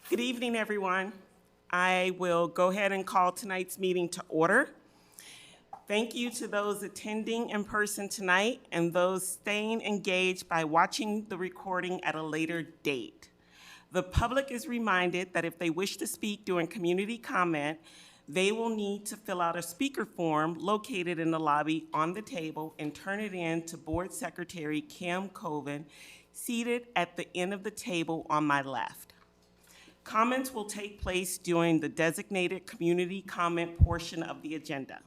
Good evening, everyone. I will go ahead and call tonight's meeting to order. Thank you to those attending in person tonight and those staying engaged by watching the recording at a later date. The public is reminded that if they wish to speak during community comment, they will need to fill out a speaker form located in the lobby on the table and turn it in to Board Secretary Kim Coven, seated at the end of the table on my left. Comments will take place during the designated community comment portion of the agenda.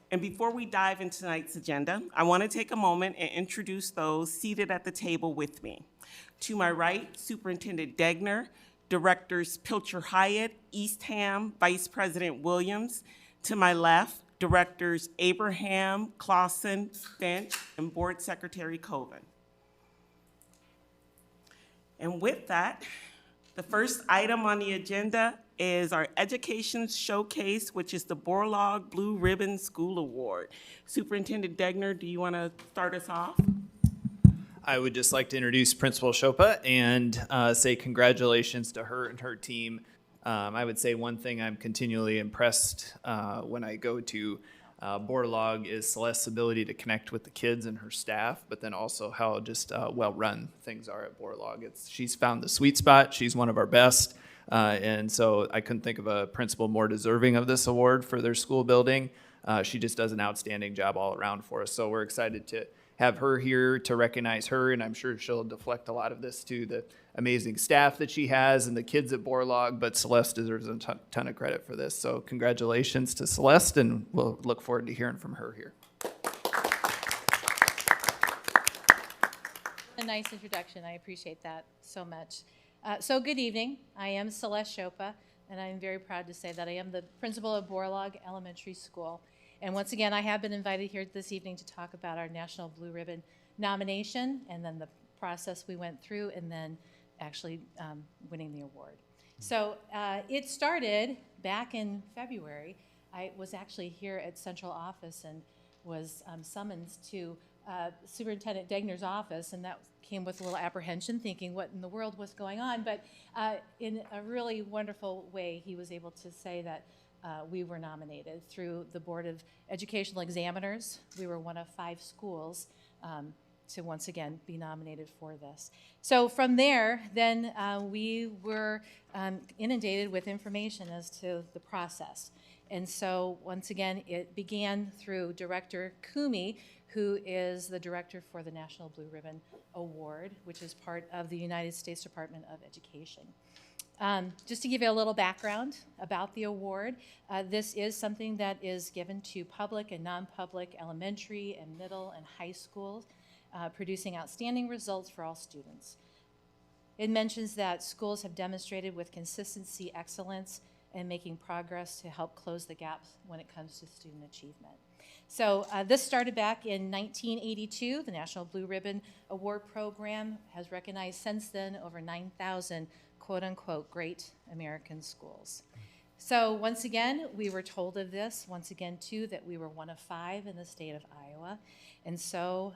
And before we dive into tonight's agenda, I want to take a moment and introduce those seated at the table with me. To my right, Superintendent Degner, Directors Pilcher Hyatt, Eastham, Vice President Williams. To my left, Directors Abraham, Clausen, Finch, and Board Secretary Coven. And with that, the first item on the agenda is our Education Showcase, which is the Borlaug Blue Ribbon School Award. Superintendent Degner, do you want to start us off? I would just like to introduce Principal Chopa and say congratulations to her and her team. I would say one thing I'm continually impressed when I go to Borlaug is Celeste's ability to connect with the kids and her staff, but then also how just well-run things are at Borlaug. She's found the sweet spot. She's one of our best. And so I couldn't think of a principal more deserving of this award for their school building. She just does an outstanding job all around for us. So we're excited to have her here to recognize her, and I'm sure she'll deflect a lot of this to the amazing staff that she has and the kids at Borlaug, but Celeste deserves a ton of credit for this. So congratulations to Celeste, and we'll look forward to hearing from her here. A nice introduction. I appreciate that so much. So good evening. I am Celeste Chopa, and I'm very proud to say that I am the principal of Borlaug Elementary School. And once again, I have been invited here this evening to talk about our National Blue Ribbon nomination and then the process we went through and then actually winning the award. So it started back in February. I was actually here at central office and was summoned to Superintendent Degner's office, and that came with a little apprehension, thinking what in the world was going on. But in a really wonderful way, he was able to say that we were nominated through the Board of Educational Examiners. We were one of 5 schools to once again be nominated for this. So from there, then we were inundated with information as to the process. And so once again, it began through Director Kumi, who is the director for the National Blue Ribbon Award, which is part of the United States Department of Education. Just to give you a little background about the award, this is something that is given to public and non-public elementary and middle and high schools, producing outstanding results for all students. It mentions that schools have demonstrated with consistency excellence and making progress to help close the gaps when it comes to student achievement. So this started back in 1982. The National Blue Ribbon Award Program has recognized since then over 9,000 quote-unquote great American schools. So once again, we were told of this, once again, too, that we were one of 5 in the state of Iowa. And so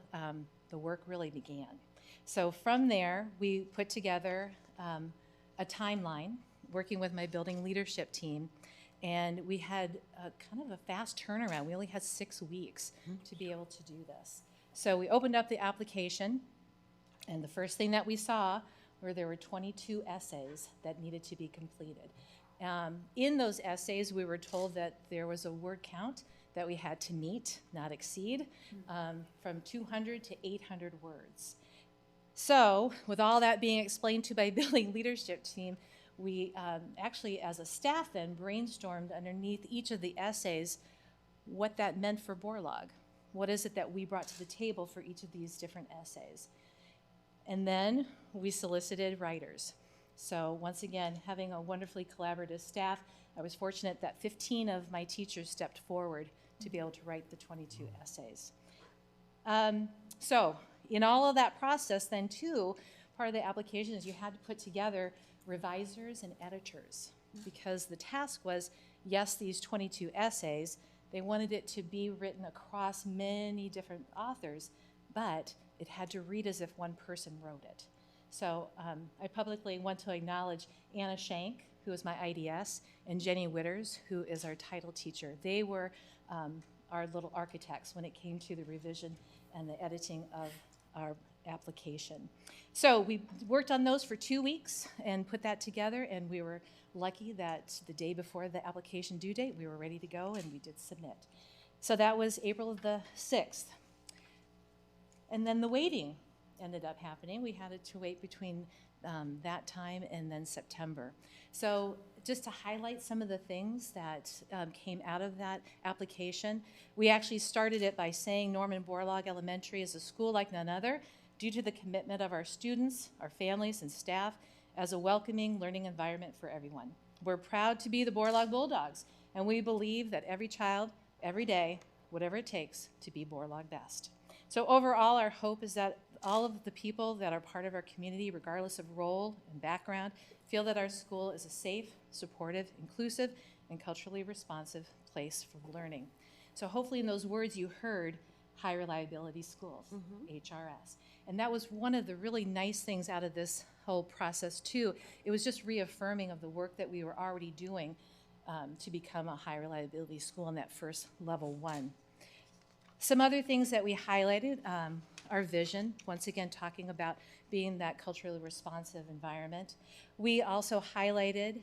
the work really began. So from there, we put together a timeline, working with my building leadership team, and we had kind of a fast turnaround. We only had 6 weeks to be able to do this. So we opened up the application, and the first thing that we saw were there were 22 essays that needed to be completed. In those essays, we were told that there was a word count that we had to meet, not exceed, from 200 to 800 words. So with all that being explained to my building leadership team, we actually, as a staff then, brainstormed underneath each of the essays what that meant for Borlaug. What is it that we brought to the table for each of these different essays? And then we solicited writers. So once again, having a wonderfully collaborative staff, I was fortunate that 15 of my teachers stepped forward to be able to write the 22 essays. So in all of that process then too, part of the application is you had to put together revisers and editors, because the task was, yes, these 22 essays, they wanted it to be written across many different authors, but it had to read as if one person wrote it. So I publicly want to acknowledge Anna Shank, who is my IDS, and Jenny Witters, who is our title teacher. They were our little architects when it came to the revision and the editing of our application. So we worked on those for 2 weeks and put that together, and we were lucky that the day before the application due date, we were ready to go, and we did submit. So that was April the 6th. And then the waiting ended up happening. We had to wait between that time and then September. So just to highlight some of the things that came out of that application, we actually started it by saying Norman Borlaug Elementary is a school like none other due to the commitment of our students, our families, and staff as a welcoming learning environment for everyone. We're proud to be the Borlaug Bulldogs, and we believe that every child, every day, whatever it takes to be Borlaug best. So overall, our hope is that all of the people that are part of our community, regardless of role and background, feel that our school is a safe, supportive, inclusive, and culturally responsive place for learning. So hopefully in those words you heard, high reliability schools, HRS. And that was one of the really nice things out of this whole process too. It was just reaffirming of the work that we were already doing to become a high reliability school in that first level 1. Some other things that we highlighted, our vision, once again talking about being that culturally responsive environment. We also highlighted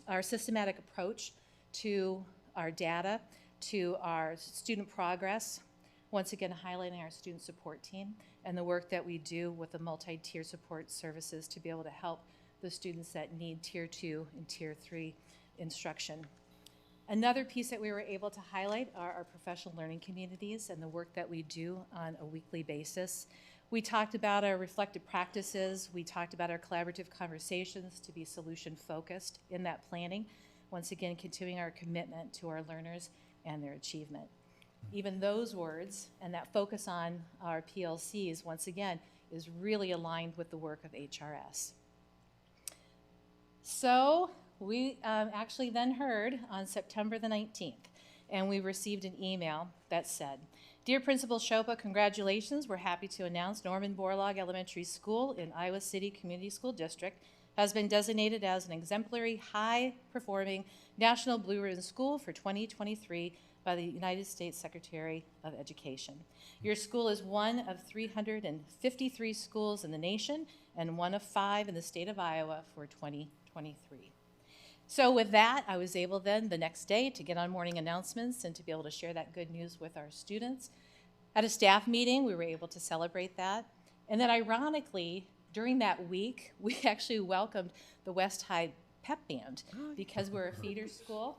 our systematic approach to our data, to our student progress, once again highlighting our student support team and the work that we do with the multi-tier support services to be able to help the students that need Tier 2 and Tier 3 instruction. Another piece that we were able to highlight are our professional learning communities and the work that we do on a weekly basis. We talked about our reflective practices. We talked about our collaborative conversations to be solution-focused in that planning. Once again, continuing our commitment to our learners and their achievement. Even those words and that focus on our PLCs, once again, is really aligned with the work of HRS. So we actually then heard on September the 19th, and we received an email that said, "Dear Principal Chopa, congratulations. We're happy to announce Norman Borlaug Elementary School in Iowa City Community School District has been designated as an exemplary, high-performing National Blue Ribbon School for 2023 by the United States Secretary of Education. Your school is one of 353 schools in the nation and one of 5 in the state of Iowa for 2023. So with that, I was able then the next day to get on morning announcements and to be able to share that good news with our students. At a staff meeting, we were able to celebrate that. And then ironically, during that week, we actually welcomed the West High Pep Band because we're a feeder school.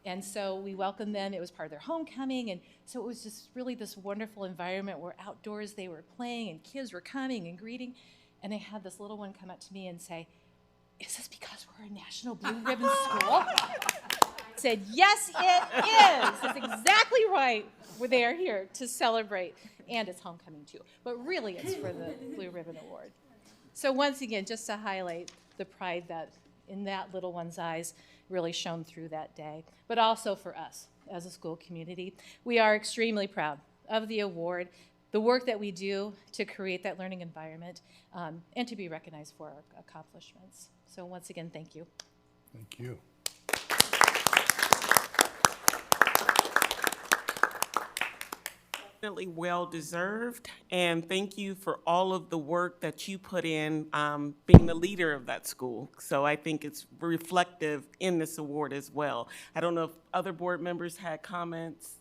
And so we welcomed them. It was part of their homecoming. And so it was just really this wonderful environment where outdoors they were playing and kids were coming and greeting. And I had this little one come up to me and say, "Is this because we're a National Blue Ribbon School?" I said, "Yes, it is. That's exactly right. They are here to celebrate. And it's homecoming too. But really it's for the Blue Ribbon Award." So once again, just to highlight the pride that in that little one's eyes really shone through that day, but also for us as a school community. We are extremely proud of the award, the work that we do to create that learning environment, and to be recognized for our accomplishments. So once again, thank you. Thank you. Definitely well-deserved, and thank you for all of the work that you put in being the leader of that school. So I think it's reflective in this award as well. I don't know if other board members had comments.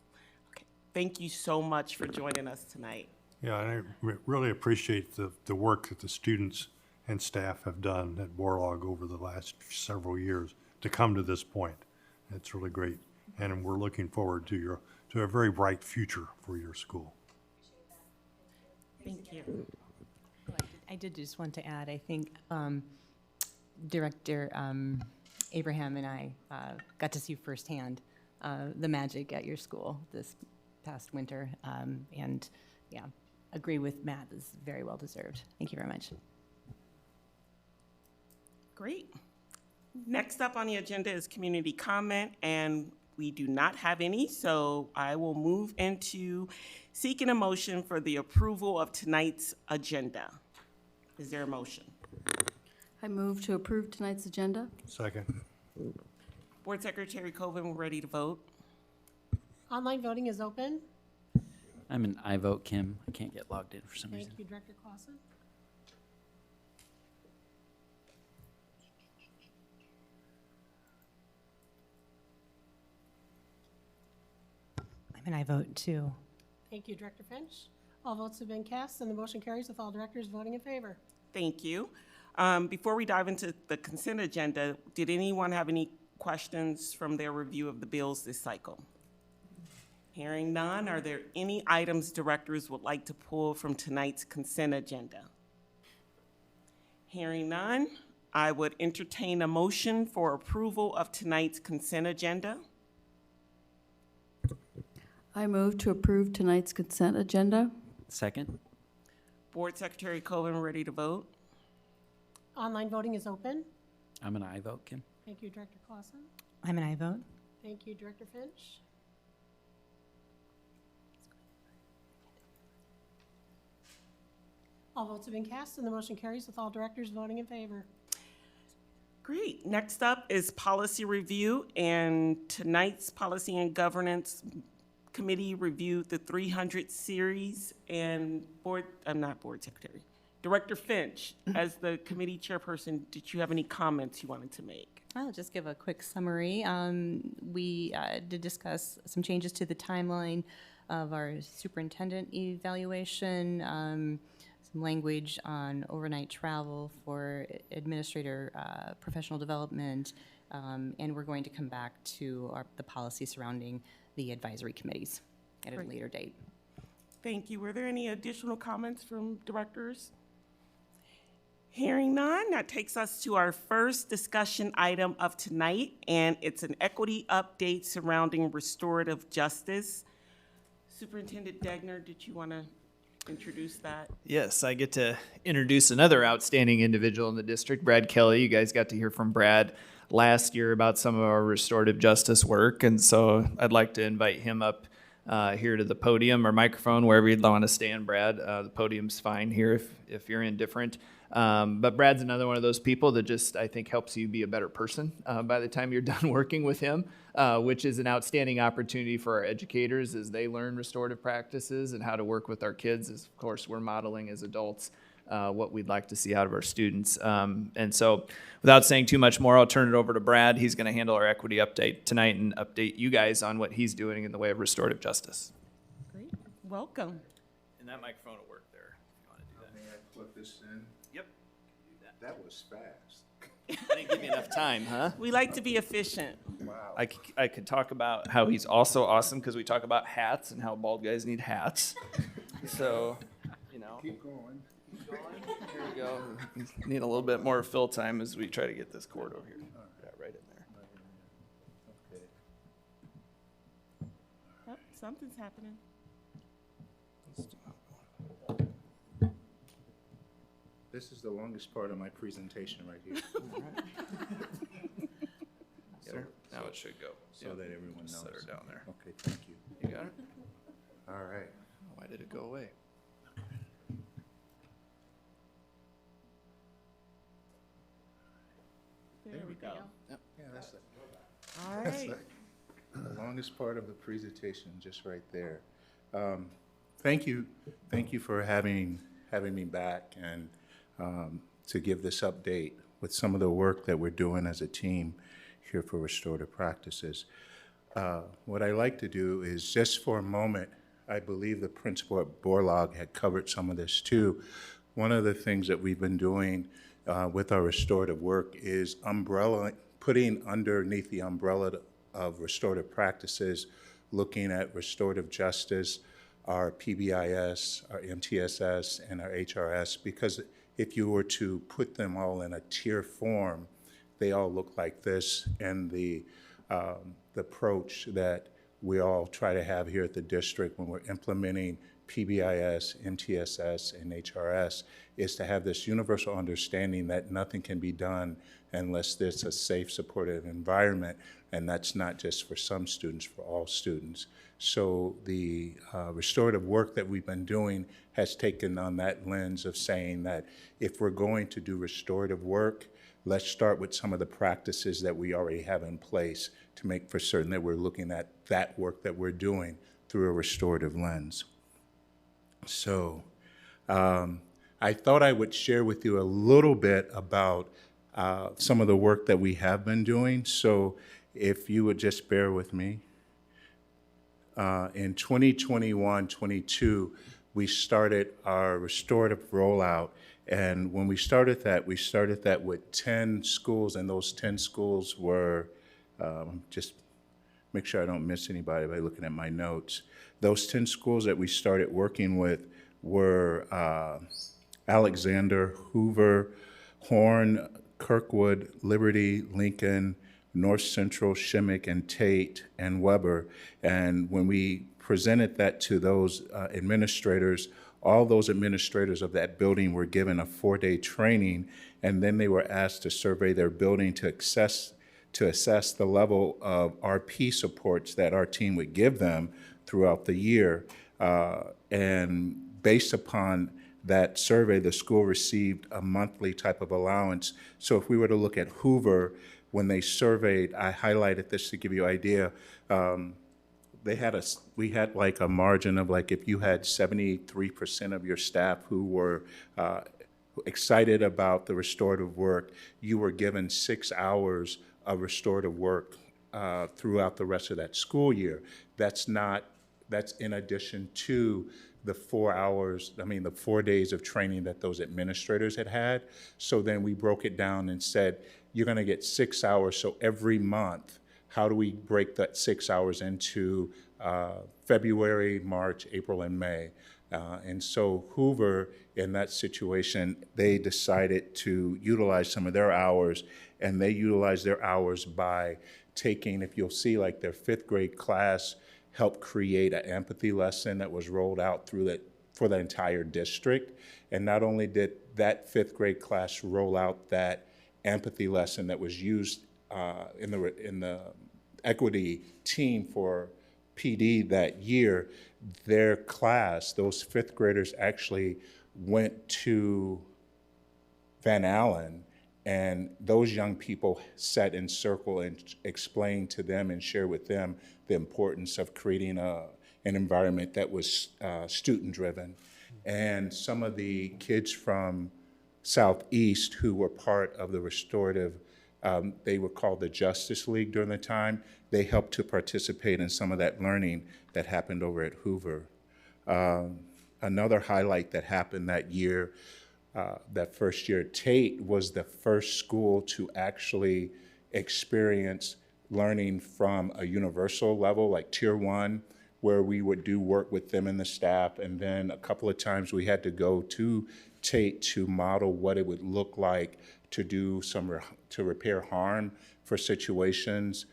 Okay. Thank you so much for joining us tonight. Yeah, and I really appreciate the work that the students and staff have done at Borlaug over the last several years to come to this point. It's really great, and we're looking forward to a very bright future for your school. Thank you. I did just want to add, I think Director Abraham and I got to see firsthand the magic at your school this past winter. And yeah, agree with Matt, this is very well deserved. Thank you very much. Great. Next up on the agenda is community comment, and We do not have any, so I will move into seeking a motion for the approval of tonight's agenda. Is there a motion? I move to approve tonight's agenda. Second. Board Secretary Coven, we're ready to vote. Online voting is open. I'm an I vote Kim. I can't get logged in for some reason. Thank you, Director Clausen. I'm an I vote too. Thank you, Director Finch. All votes have been cast, and the motion carries with all directors voting in favor. Thank you. Before we dive into the consent agenda, did anyone have any questions from their review of the bills this cycle? Hearing none, are there any items directors would like to pull from tonight's consent agenda? Hearing none, I would entertain a motion for approval of tonight's consent agenda. I move to approve tonight's consent agenda. Second? Board Secretary Coven, ready to vote? Online voting is open. I'm an I vote Kim. Thank you, Director Clausen. I'm an I vote. Thank you, Director Finch. All votes have been cast, and the motion carries with all directors voting in favor. Great. Next up is policy review, and tonight's Policy and Governance Committee reviewed the 300 series, and not Board Secretary, Director Finch, as the committee chairperson, did you have any comments you wanted to make? I'll just give a quick summary. We did discuss some changes to the timeline of our superintendent evaluation, some language on overnight travel for administrator professional development, and we're going to come back to the policy surrounding the advisory committees at a later date. Thank you. Were there any additional comments from directors? Hearing none, that takes us to our first discussion item of tonight, and it's an equity update surrounding restorative justice. Superintendent Degner, did you want to introduce that? Yes, I get to introduce another outstanding individual in the district, Brad Kelly. You guys got to hear from Brad last year about some of our restorative justice work, and so I'd like to invite him up here to the podium or microphone, wherever you'd want to stand, Brad. The podium's fine here if you're indifferent. But Brad's another one of those people that just, I think, helps you be a better person by the time you're done working with him, which is an outstanding opportunity for our educators as they learn restorative practices and how to work with our kids. As, of course, we're modeling as adults what we'd like to see out of our students. And so without saying too much more, I'll turn it over to Brad. He's going to handle our equity update tonight and update you guys on what he's doing in the way of restorative justice. Great. Welcome. And that microphone will work there if you want to do that. May I plug this in? Yep. That was fast. I didn't give you enough time, huh? We like to be efficient. Wow. I could talk about how he's also awesome because we talk about hats and how bald guys need hats. So, you know, Keep going. here we go. Need a little bit more fill time as we try to get this cord over here. Yeah, right in there. Okay. Oh, something's happening. This is the longest part of my presentation right here, Now it should go. so that everyone knows. Set her down there. Okay, thank you. You got it? All right. Why did it go away? There we go. Yeah, that's it. All That's right. the longest part of the presentation, just right there. Thank you for having me back and to give this update with some of the work that we're doing as a team here for restorative practices. What I like to do is just for a moment, I believe the principal at Borlaug had covered some of this too. One of the things that we've been doing with our restorative work is putting underneath the umbrella of restorative practices, looking at restorative justice, our PBIS, our MTSS, and our HRS, because if you were to put them all in a tier form, they all look like this, and the approach that we all try to have here at the district when we're implementing PBIS, MTSS, and HRS, is to have this universal understanding that nothing can be done unless there's a safe, supportive environment, and that's not just for some students, for all students. So the restorative work that we've been doing has taken on that lens of saying that if we're going to do restorative work, let's start with some of the practices that we already have in place to make for certain that we're looking at that work that we're doing through a restorative lens. So I thought I would share with you a little bit about some of the work that we have been doing. So if you would just bear with me. In 2021-22, we started our restorative rollout. And when we started that with 10 schools, and those 10 schools were, just make sure I don't miss anybody by looking at my notes. Those 10 schools that we started working with were Alexander, Hoover, Horn, Kirkwood, Liberty, Lincoln, North Central, Shimmick, and Tate, and Weber. And when we presented that to those administrators, all those administrators of that building were given a 4-day training, and then they were asked to survey their building to assess the level of RP supports that our team would give them throughout the year. And based upon that survey, the school received a monthly type of allowance. So if we were to look at Hoover, when they surveyed, I highlighted this to give you an idea, we had like a margin of like if you had 73% of your staff who were excited about the restorative work, you were given 6 hours of restorative work throughout the rest of that school year. That's in addition to the 4 days of training that those administrators had had. So then we broke it down and said, you're gonna get 6 hours, so every month, how do we break that 6 hours into February, March, April, and May? And so Hoover, in that situation, they decided to utilize some of their hours, and they utilized their hours by taking, if you'll see, like their 5th grade class helped create an empathy lesson that was rolled out for the entire district. And not only did that 5th grade class roll out that empathy lesson that was used in the equity team for PD that year, their class, those 5th graders actually went to Van Allen, and those young people sat in circle and explained to them and shared with them the importance of creating an environment that was student-driven. And some of the kids from Southeast who were part of the restorative, they were called the Justice League during the time. They helped to participate in some of that learning that happened over at Hoover. Another highlight that happened that year, that first year, Tate was the first school to actually experience learning from a universal level, like Tier 1, where we would do work with them and the staff. And then a couple of times we had to go to Tate to model what it would look like to do to repair harm for situations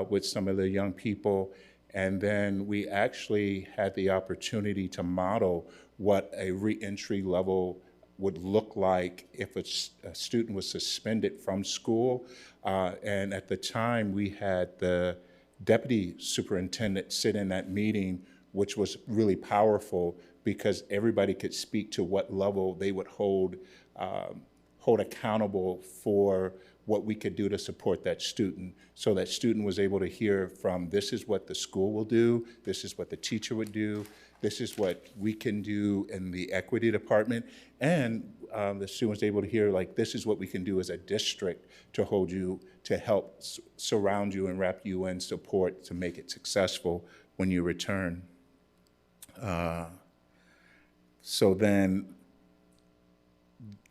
with some of the young people. And then we actually had the opportunity to model what a reentry level would look like if a student was suspended from school. And at the time, we had the deputy superintendent sit in that meeting, which was really powerful because everybody could speak to what level they would hold accountable for what we could do to support that student. So that student was able to hear from, this is what the school will do, this is what the teacher would do, this is what we can do in the equity department. And the student was able to hear, like, this is what we can do as a district to hold you, to help surround you and wrap you in support to make it successful when you return. So then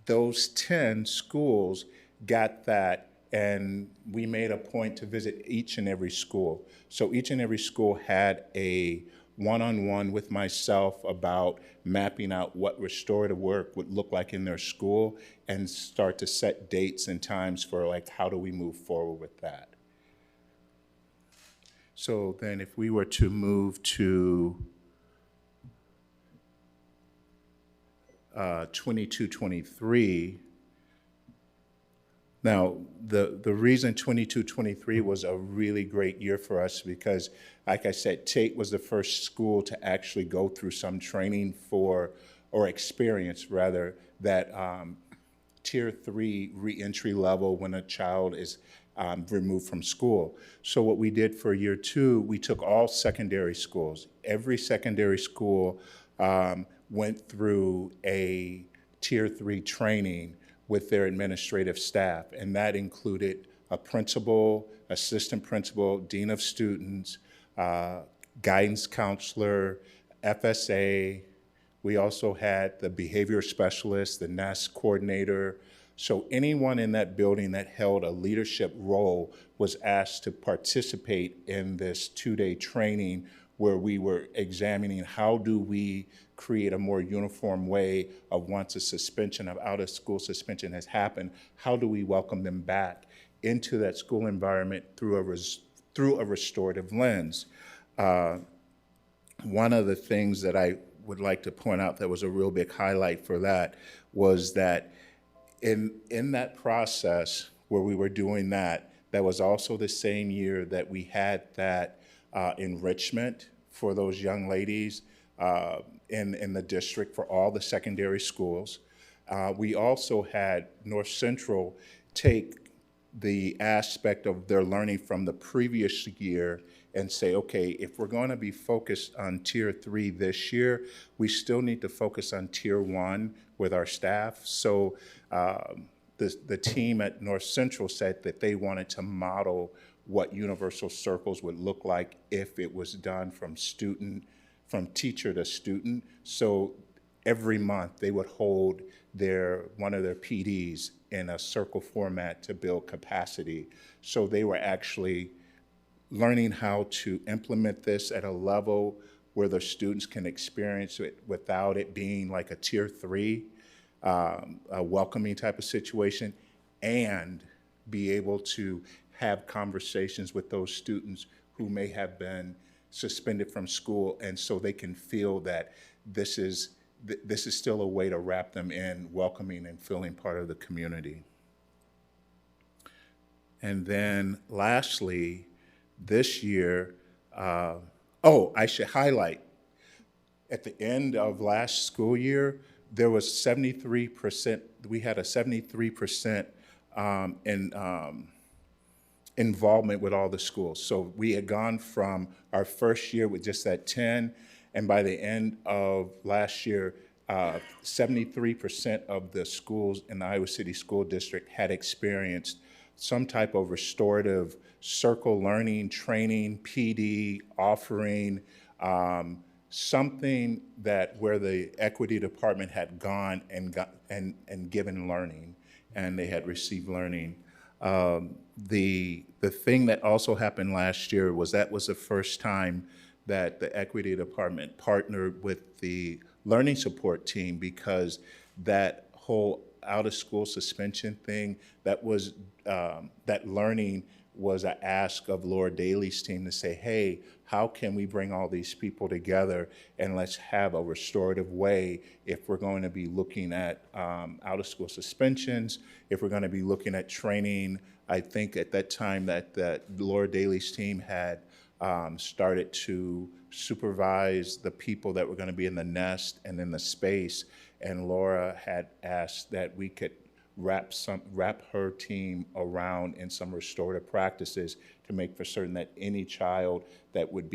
those 10 schools got that, and we made a point to visit each and every school. So each and every school had a one-on-one with myself about mapping out what restorative work would look like in their school and start to set dates and times for, like, how do we move forward with that. So then if we were to move to 22-23, now, the reason 22-23 was a really great year for us because, like I said, Tate was the first school to actually go through some training or experience rather, that Tier 3 reentry level when a child is removed from school. So what we did for year 2, we took all secondary schools. Every secondary school went through a Tier 3 training with their administrative staff, and that included a principal, assistant principal, dean of students, guidance counselor, FSA. We also had the behavior specialist, the NEST coordinator. So anyone in that building that held a leadership role was asked to participate in this 2-day training where we were examining how do we create a more uniform way of once a suspension of out-of-school suspension has happened, how do we welcome them back into that school environment through a restorative lens. One of the things that I would like to point out that was a real big highlight for that was that in that process where we were doing that, that was also the same year that we had that enrichment for those young ladies in the district for all the secondary schools. We also had North Central take the aspect of their learning from the previous year and say, okay, if we're going to be focused on Tier 3 this year, we still need to focus on Tier 1 with our staff. So the team at North Central said that they wanted to model what universal circles would look like if it was done from teacher to student. So every month they would hold one of their PDs in a circle format to build capacity. So they were actually learning how to implement this at a level where the students can experience it without it being like a Tier 3, a welcoming type of situation, and be able to have conversations with those students who may have been suspended from school, and so they can feel that this is still a way to wrap them in, welcoming and feeling part of the community. And then lastly, this year, I should highlight, at the end of last school year, there was 73%, we had a 73% involvement with all the schools. So we had gone from our first year with just that 10, and by the end of last year, 73% of the schools in the Iowa City School District had experienced some type of restorative circle learning, training, PD, offering, something that where the equity department had gone and given learning, and they had received learning. The thing that also happened last year was that was the first time that the equity department partnered with the learning support team, because that whole out-of-school suspension thing, that was that learning was an ask of Laura Daly's team to say, hey, how can we bring all these people together and let's have a restorative way if we're going to be looking at out-of-school suspensions, if we're going to be looking at training. I think at that time that Laura Daly's team had started to supervise the people that were going to be in the nest and in the space, and Laura had asked that we could wrap her team around in some restorative practices to make for certain that any child that would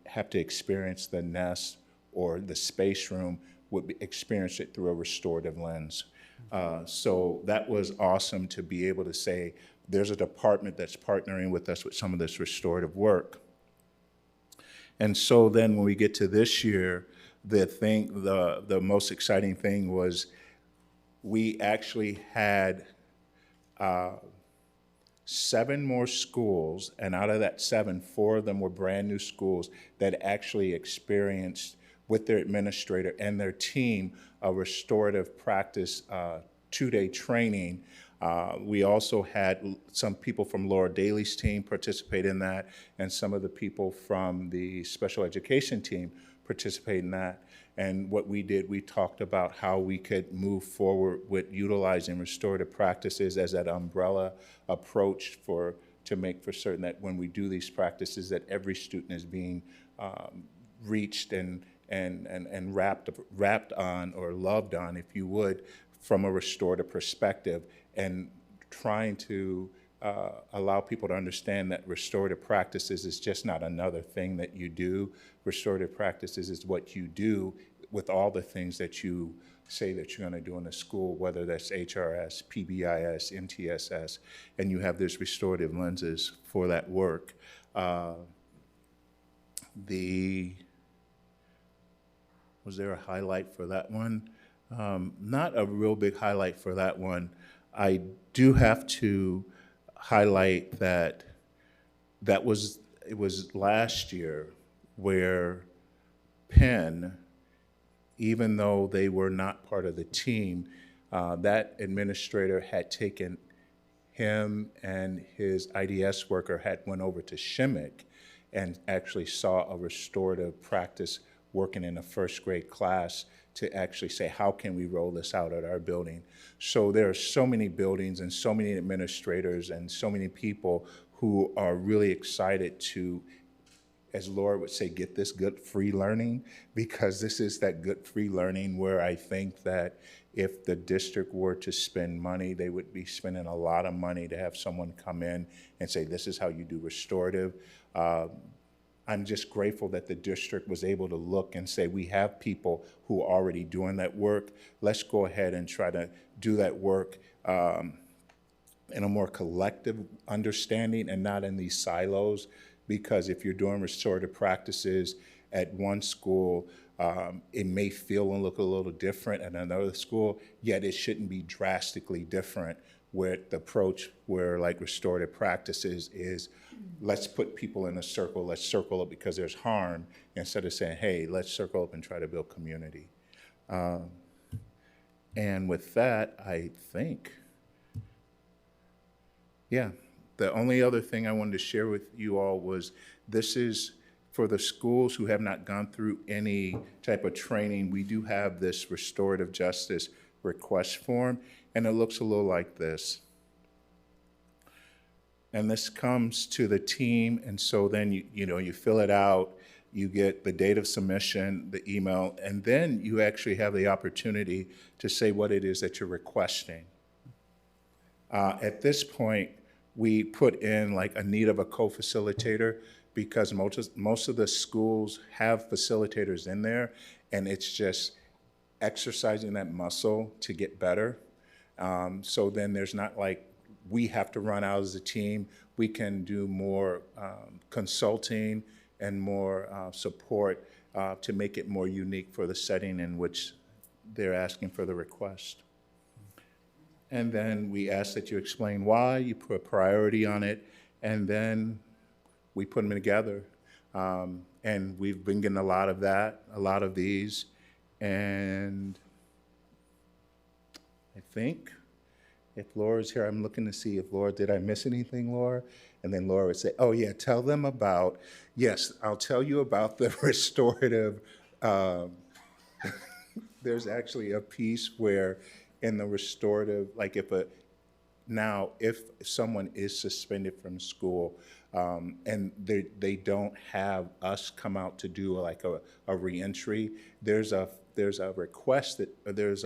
have to experience the nest or the space room would experience it through a restorative lens. So that was awesome to be able to say there's a department that's partnering with us with some of this restorative work. And so then when we get to this year, the most exciting thing was we actually had 7 more schools, and out of that 7, 4 of them were brand new schools that actually experienced with their administrator and their team a restorative practice 2-day training We also had some people from Laura Daly's team participate in that, and some of the people from the special education team participate in that. And what we did, we talked about how we could move forward with utilizing restorative practices as that umbrella approach to make for certain that when we do these practices, that every student is being reached and wrapped on, or loved on, if you would, from a restorative perspective, and trying to allow people to understand that restorative practices is just not another thing that you do. Restorative practices is what you do with all the things that you say that you're going to do in the school, whether that's HRS, PBIS, MTSS, and you have this restorative lenses for that work. Was there a highlight for that one? Not a real big highlight for that one. I do have to highlight that it was last year where Penn, even though they were not part of the team, that administrator had taken him and his IDS worker went over to Shimmick and actually saw a restorative practice working in a first grade class to actually say, how can we roll this out at our building? So there are so many buildings and so many administrators and so many people who are really excited to, as Laura would say, get this good free learning, because this is that good free learning where I think that if the district were to spend money, they would be spending a lot of money to have someone come in and say, this is how you do restorative. I'm just grateful that the district was able to look and say, we have people who are already doing that work. Let's go ahead and try to do that work in a more collective understanding and not in these silos. Because if you're doing restorative practices at one school, it may feel and look a little different at another school, yet it shouldn't be drastically different with the approach where like restorative practices is, let's put people in a circle, let's circle up because there's harm, instead of saying, hey, let's circle up and try to build community. And with that, I think, yeah, the only other thing I wanted to share with you all was this is for the schools who have not gone through any type of training. We do have this restorative justice request form, and it looks a little like this. And this comes to the team, and so then you fill it out, you get the date of submission, the email, and then you actually have the opportunity to say what it is that you're requesting. At this point, we put in like a need of a co-facilitator, because most of the schools have facilitators in there, and it's just exercising that muscle to get better. So then there's not like we have to run out as a team. We can do more consulting and more support to make it more unique for the setting in which they're asking for the request. And then we ask that you explain why, you put a priority on it, and then we put them together. And we've been getting a lot of that, a lot of these. And I think if Laura's here, I'm looking to see if Laura, did I miss anything, Laura? And then Laura would say, oh yeah, tell them about, yes, I'll tell you about the restorative. There's actually a piece where in the restorative, like if someone is suspended from school and they don't have us come out to do like a reentry, there's a request that there's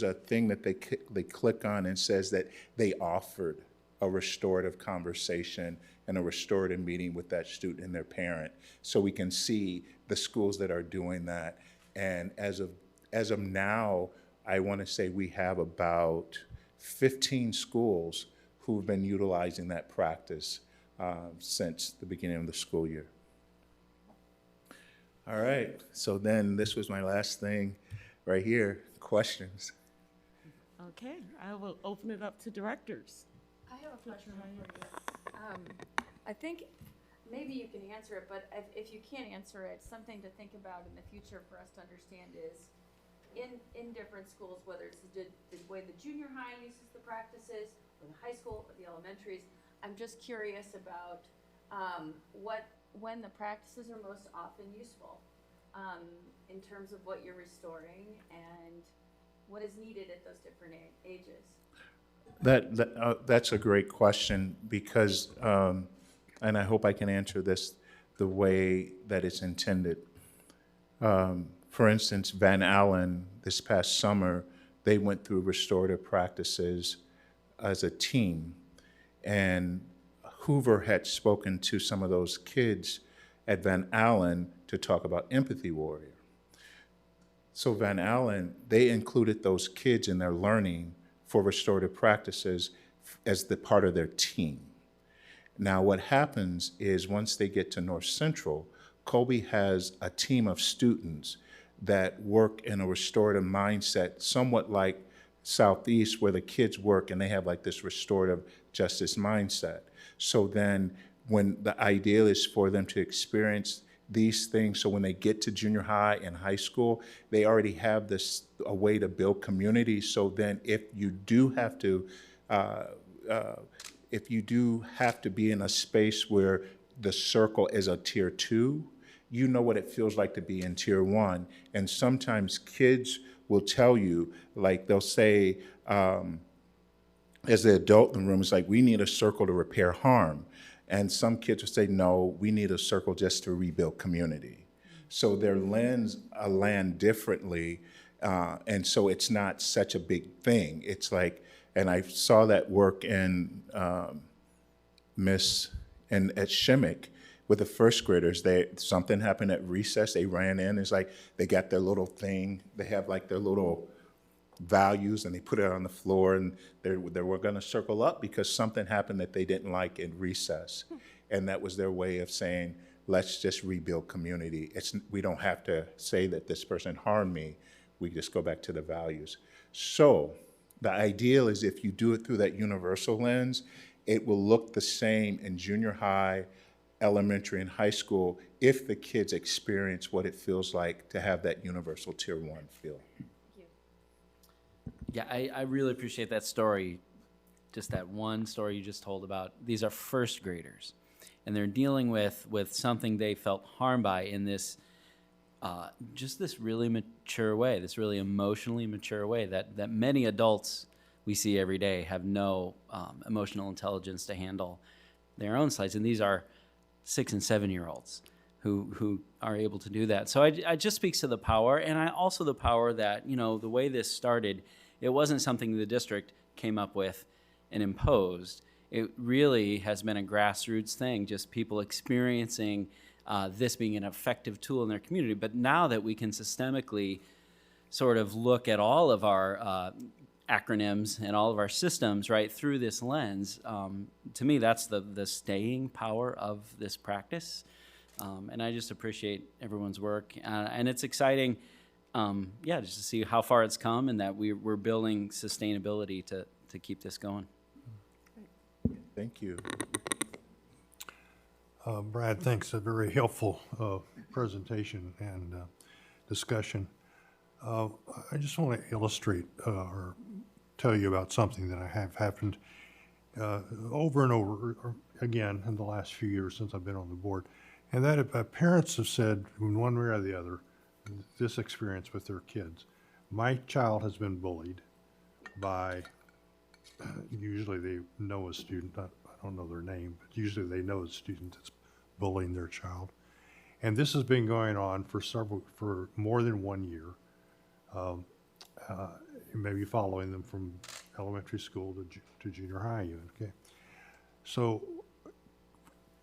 a thing that they click on and says that they offered a restorative conversation and a restorative meeting with that student and their parent, so we can see the schools that are doing that. And as of now, I want to say we have about 15 schools who've been utilizing that practice since the beginning of the school year. All right, so then this was my last thing right here, questions. Okay, I will open it up to directors. I have a question for you. I think maybe you can answer it, but if you can't answer it, something to think about in the future for us to understand is in different schools, whether it's the way the junior high uses the practices, or the high school, or the elementaries. I'm just curious about when the practices are most often useful in terms of what you're restoring and what is needed at those different ages. That's a great question because, and I hope I can answer this the way that it's intended. For instance, Van Allen, this past summer, they went through restorative practices as a team. And Hoover had spoken to some of those kids at Van Allen to talk about Empathy Warrior. So Van Allen, they included those kids in their learning for restorative practices as the part of their team. Now what happens is once they get to North Central, Colby has a team of students that work in a restorative mindset, somewhat like Southeast, where the kids work and they have like this restorative justice mindset. So then when the ideal is for them to experience these things, so when they get to junior high and high school, they already have a way to build community. So then if you do have to be in a space where the circle is a tier 2, you know what it feels like to be in tier 1. And sometimes kids will tell you, like they'll say, as the adult in the room, it's like, we need a circle to repair harm. And some kids will say, no, we need a circle just to rebuild community. So their lens land differently, and so it's not such a big thing. It's like, and I saw that work in at Shimmick with the first graders. Something happened at recess, they ran in, it's like they got their little thing, they have like their little values and they put it on the floor and they were gonna circle up because something happened that they didn't like in recess. And that was their way of saying, let's just rebuild community. We don't have to say that this person harmed me, we just go back to the values. So the ideal is if you do it through that universal lens, it will look the same in junior high, elementary, and high school if the kids experience what it feels like to have that universal tier 1 feel. Yeah, I really appreciate that story, just that one story you just told about. These are first graders, and they're dealing with something they felt harmed by in this, just this really mature way, this really emotionally mature way that many adults we see every day have no emotional intelligence to handle their own sides, and these are 6 and 7-year-olds who are able to do that. So I just speaks to the power, and also the power that, the way this started, it wasn't something the district came up with and imposed. It really has been a grassroots thing, just people experiencing this being an effective tool in their community. But now that we can systemically sort of look at all of our acronyms and all of our systems right through this lens, to me, that's the staying power of this practice. And I just appreciate everyone's work. And it's exciting, just to see how far it's come and that we're building sustainability to keep this going. Thank you. Brad, thanks. A very helpful presentation and discussion. I just want to illustrate or tell you about something that I have happened over and over again in the last few years since I've been on the board. And that parents have said in one way or the other, this experience with their kids. My child has been bullied by, usually they know a student, I don't know their name, but usually they know a student that's bullying their child. And this has been going on for more than 1 year. Maybe following them from elementary school to junior high even, okay? So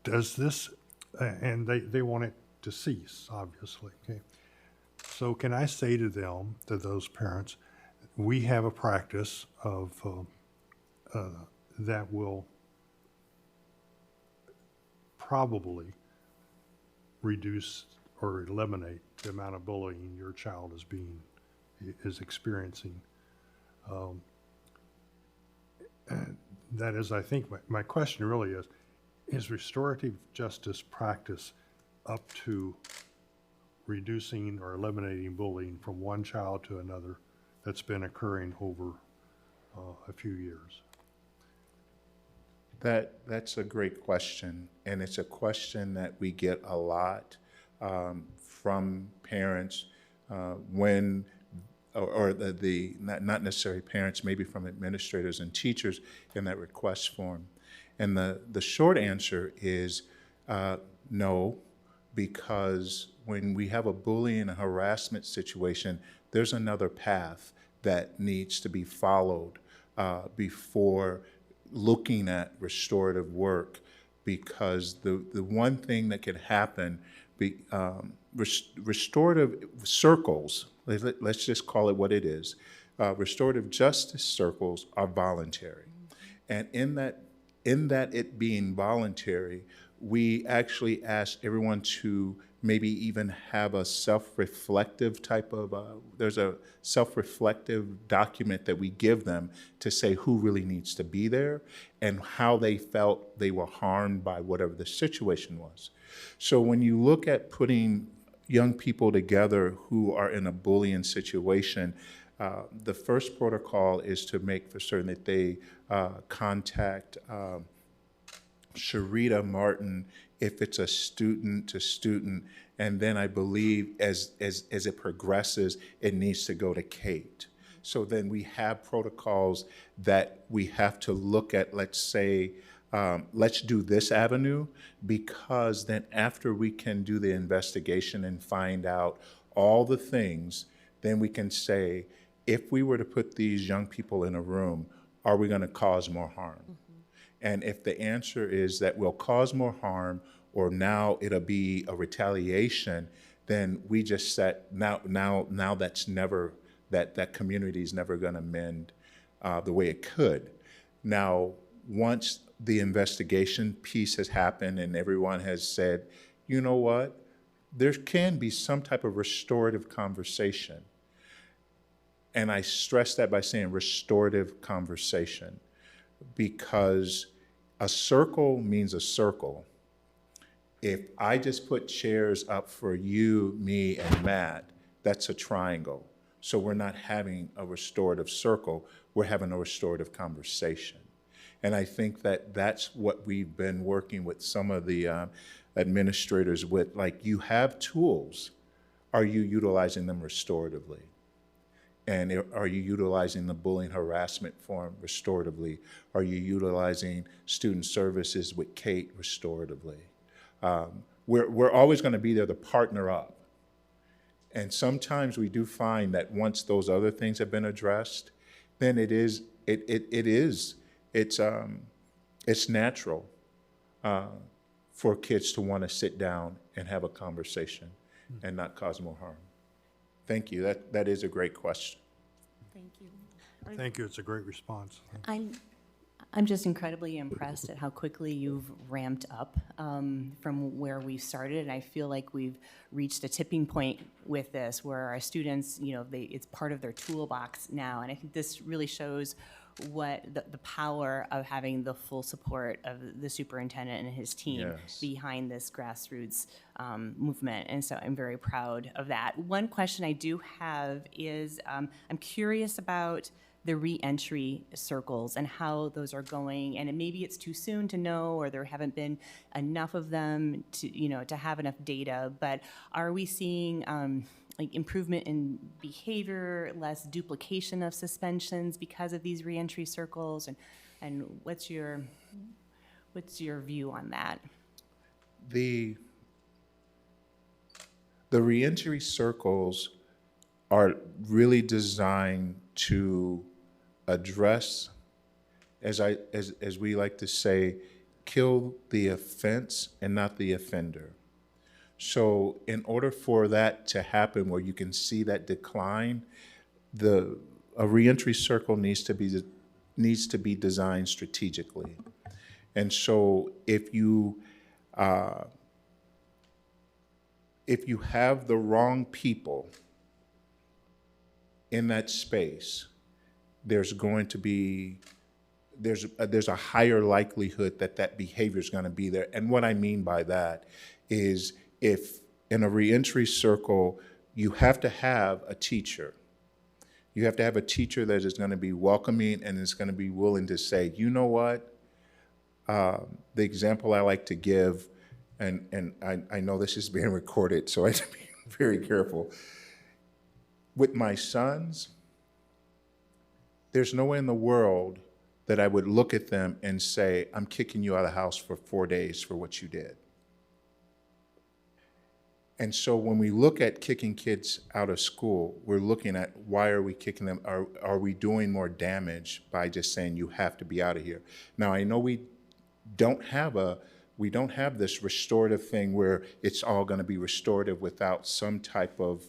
does this, and they want it to cease, obviously, okay? So can I say to them, to those parents, we have a practice of that will probably reduce or eliminate the amount of bullying your child is experiencing. And that is, I think, my question really is restorative justice practice up to reducing or eliminating bullying from one child to another that's been occurring over a few years? That's a great question, and it's a question that we get a lot from parents when, or not necessarily parents, maybe from administrators and teachers in that request form. And the short answer is no, because when we have a bullying and harassment situation, there's another path that needs to be followed before looking at restorative work, because the one thing that could happen, restorative circles, let's just call it what it is, restorative justice circles are voluntary. And in that it being voluntary, we actually ask everyone to maybe even have a self-reflective type of, there's a self-reflective document that we give them to say who really needs to be there and how they felt they were harmed by whatever the situation was. So when you look at putting young people together who are in a bullying situation, the first protocol is to make for certain that they contact Sharita Martin if it's a student to student, and then I believe as it progresses, it needs to go to Kate. So then we have protocols that we have to look at, let's say, let's do this avenue, because then after we can do the investigation and find out all the things, then we can say, if we were to put these young people in a room, are we going to cause more harm? Mm-hmm. And if the answer is that we'll cause more harm, or now it'll be a retaliation, then we just set, now that's never, that community is never going to mend the way it could. Now, once the investigation piece has happened and everyone has said, you know what, there can be some type of restorative conversation. And I stress that by saying restorative conversation, because a circle means a circle. If I just put chairs up for you, me, and Matt, that's a triangle. So we're not having a restorative circle, we're having a restorative conversation. And I think that that's what we've been working with some of the administrators with, like, you have tools. Are you utilizing them restoratively? And are you utilizing the bullying harassment form restoratively? Are you utilizing student services with Kate restoratively? We're always going to be there to partner up. And sometimes we do find that once those other things have been addressed, then it's natural for kids to want to sit down and have a conversation and not cause more harm. Thank you. That is a great question. Thank you. Thank you. It's a great response. I'm just incredibly impressed at how quickly you've ramped up from where we started, and I feel like we've reached a tipping point with this, where our students, it's part of their toolbox now, and I think this really shows what the power of having the full support of the superintendent and his team Yes. behind this grassroots movement, and so I'm very proud of that. One question I do have is, I'm curious about the re-entry circles and how those are going, and maybe it's too soon to know, or there haven't been enough of them to have enough data, but are we seeing like improvement in behavior, less duplication of suspensions because of these re-entry circles, and what's your view on that? The re-entry circles are really designed to address, as we like to say, kill the offense and not the offender. So in order for that to happen, where you can see that decline, a reentry circle needs to be designed strategically. And so if you have the wrong people in that space, there's going to be there's a higher likelihood that behavior is going to be there. And what I mean by that is, if in a reentry circle, you have to have a teacher. You have to have a teacher that is going to be welcoming and is going to be willing to say, you know what? The example I like to give, and I know this is being recorded, so I have to be very careful. With my sons, there's no way in the world that I would look at them and say, I'm kicking you out of the house for 4 days for what you did. And so when we look at kicking kids out of school, we're looking at why are we kicking them? Are we doing more damage by just saying you have to be out of here? Now, I know we don't have this restorative thing where it's all going to be restorative without some type of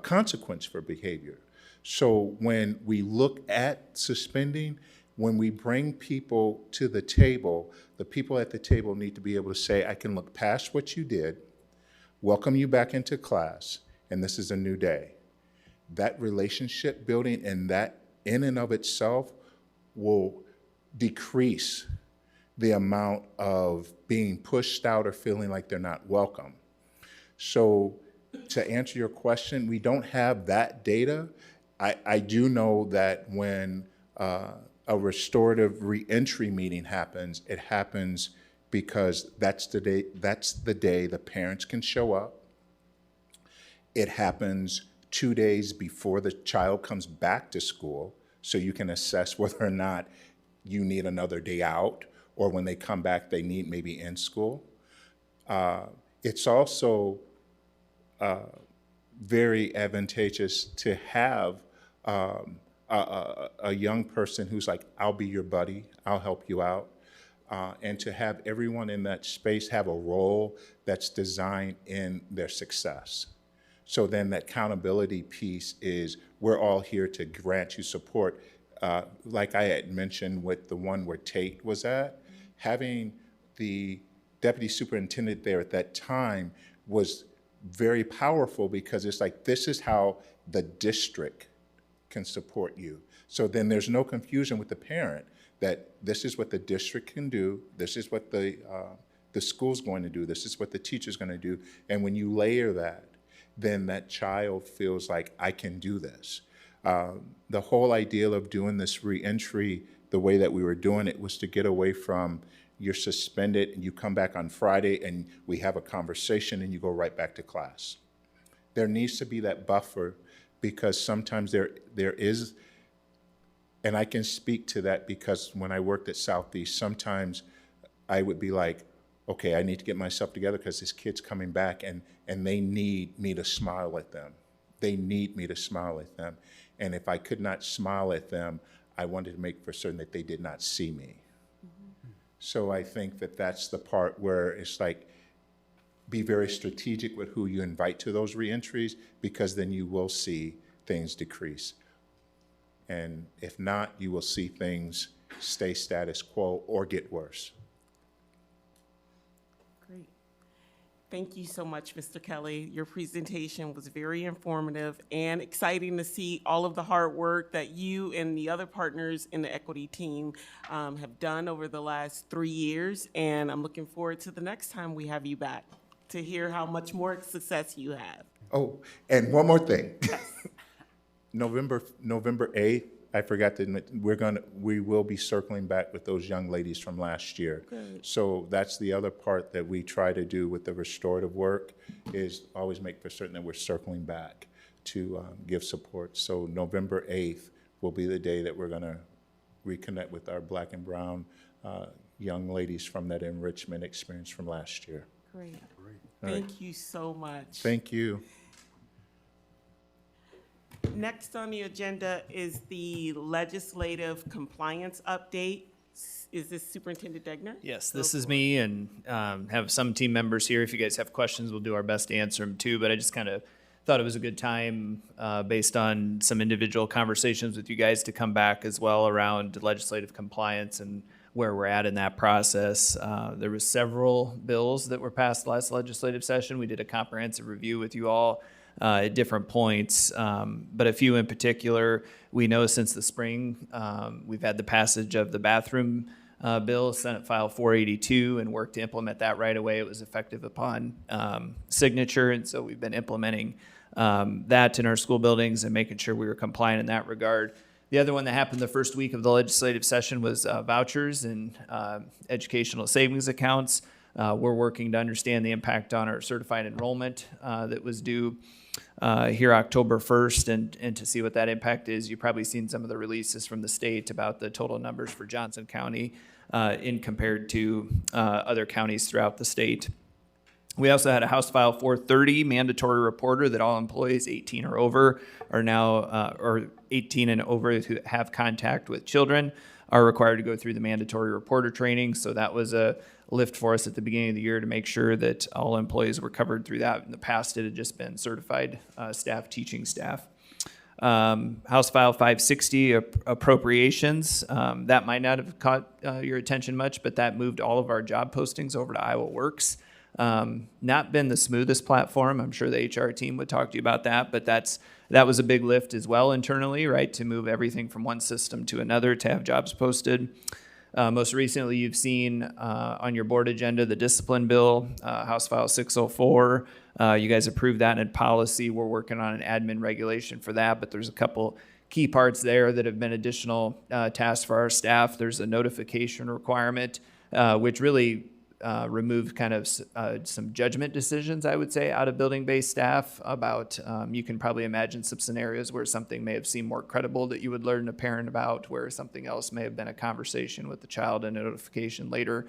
consequence for behavior. So when we look at suspending, when we bring people to the table, the people at the table need to be able to say, I can look past what you did, welcome you back into class, and this is a new day. That relationship building and that in and of itself will decrease the amount of being pushed out or feeling like they're not welcome. So to answer your question, we don't have that data. I do know that when a restorative reentry meeting happens, it happens because that's the day the parents can show up. It happens 2 days before the child comes back to school, so you can assess whether or not you need another day out, or when they come back, they need maybe in school. It's also very advantageous to have a young person who's like, I'll be your buddy, I'll help you out. And to have everyone in that space have a role that's designed in their success. So then that accountability piece is, we're all here to grant you support. Like I had mentioned with the one where Tate was at, having the deputy superintendent there at that time was very powerful, because it's like, this is how the district can support you. So then there's no confusion with the parent that this is what the district can do, this is what the school's going to do, this is what the teacher's going to do. And when you layer that, then that child feels like, I can do this. The whole idea of doing this reentry the way that we were doing it was to get away from, you're suspended and you come back on Friday and we have a conversation and you go right back to class. There needs to be that buffer, because sometimes there is, and I can speak to that because when I worked at Southeast, sometimes I would be like, okay, I need to get myself together because this kid's coming back and they need me to smile at them. They need me to smile at them. And if I could not smile at them, I wanted to make for certain that they did not see me. Mm-hmm. So I think that that's the part where it's like, be very strategic with who you invite to those reentries, because then you will see things decrease. And if not, you will see things stay status quo or get worse. Great. Thank you so much, Mr. Kelly. Your presentation was very informative and exciting to see all of the hard work that you and the other partners in the equity team have done over the last 3 years. And I'm looking forward to the next time we have you back to hear how much more success you have. Oh, and one more thing. November 8th, I forgot to admit, we will be circling back with those young ladies from last year. Good. So that's the other part that we try to do with the restorative work, is always make for certain that we're circling back to give support. So November 8th will be the day that we're gonna reconnect with our Black and brown young ladies from that enrichment experience from last year. Great. All right. Thank you so much. Thank you. Next on the agenda is the legislative compliance update. Is this Superintendent Degner? Yes, this is me, and have some team members here. If you guys have questions, we'll do our best to answer them too. But I just kind of thought it was a good time, based on some individual conversations with you guys, to come back as well around legislative compliance and where we're at in that process. There was several bills that were passed last legislative session. We did a comprehensive review with you all at different points, but a few in particular. We know since the spring, we've had the passage of the bathroom bill, Senate File 482, and worked to implement that right away. It was effective upon signature, and so we've been implementing that in our school buildings and making sure we were compliant in that regard. The other one that happened the first week of the legislative session was vouchers and educational savings accounts. We're working to understand the impact on our certified enrollment that was due here October 1st and to see what that impact is. You've probably seen some of the releases from the state about the total numbers for Johnson County in compared to other counties throughout the state. We also had a House File 430 mandatory reporter that all employees 18 or over are now, or 18 and over who have contact with children are required to go through the mandatory reporter training. So that was a lift for us at the beginning of the year to make sure that all employees were covered through that. In the past, it had just been certified staff, teaching staff. House File 560, appropriations. That might not have caught your attention much, but that moved all of our job postings over to Iowa Works. Not been the smoothest platform. I'm sure the HR team would talk to you about that, but that was a big lift as well internally, right? To move everything from one system to another to have jobs posted. Most recently, you've seen on your board agenda the discipline bill, House File 604. You guys approved that in policy. We're working on an admin regulation for that, but there's a couple key parts there that have been additional tasks for our staff. There's a notification requirement, which really removed kind of some judgment decisions, I would say, out of building-based staff about, you can probably imagine some scenarios where something may have seemed more credible that you would learn a parent about, where something else may have been a conversation with the child and a notification later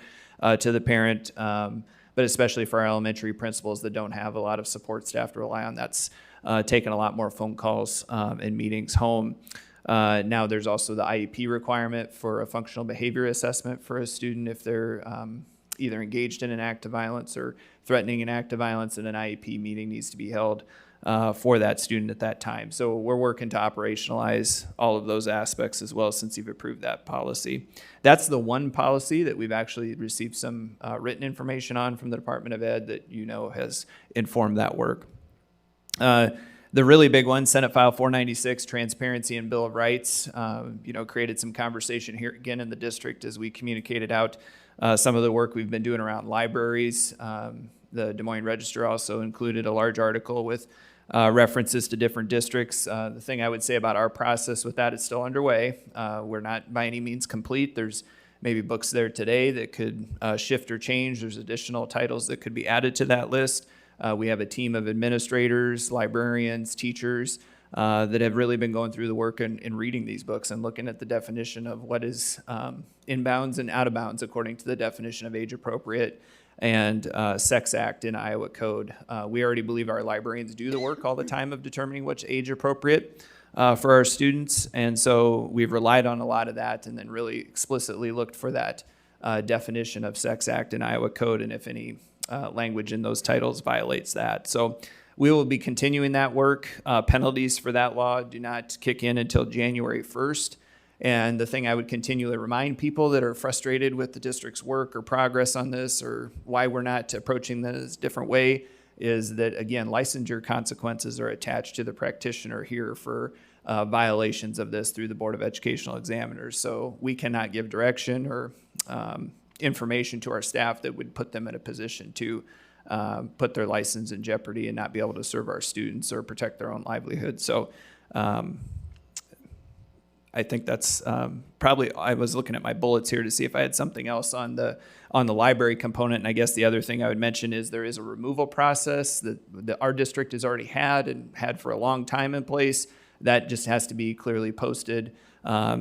to the parent. But especially for our elementary principals that don't have a lot of support staff to rely on, that's taken a lot more phone calls and meetings home. Now there's also the IEP requirement for a functional behavior assessment for a student if they're either engaged in an act of violence or threatening an act of violence, and an IEP meeting needs to be held for that student at that time. So we're working to operationalize all of those aspects as well since you've approved that policy. That's the one policy that we've actually received some written information on from the Department of Ed that you know has informed that work. The really big one, Senate File 496, Transparency and Bill of Rights, created some conversation here again in the district as we communicated out some of the work we've been doing around libraries. The Des Moines Register also included a large article with references to different districts. The thing I would say about our process with that is still underway. We're not by any means complete. There's maybe books there today that could shift or change. There's additional titles that could be added to that list. We have a team of administrators, librarians, teachers that have really been going through the work and reading these books and looking at the definition of what is inbounds and out of bounds according to the definition of age appropriate and sex act in Iowa code. We already believe our librarians do the work all the time of determining what's age appropriate for our students. And so we've relied on a lot of that and then really explicitly looked for that definition of sex act in Iowa code and if any language in those titles violates that. So we will be continuing that work. Penalties for that law do not kick in until January 1st. And the thing I would continually remind people that are frustrated with the district's work or progress on this or why we're not approaching this a different way is that, again, licensure consequences are attached to the practitioner here for violations of this through the Board of Educational Examiners. So we cannot give direction or information to our staff that would put them in a position to put their license in jeopardy and not be able to serve our students or protect their own livelihood. So I think that's probably, I was looking at my bullets here to see if I had something else on the library component. And I guess the other thing I would mention is there is a removal process that our district has already had and had for a long time in place. That just has to be clearly posted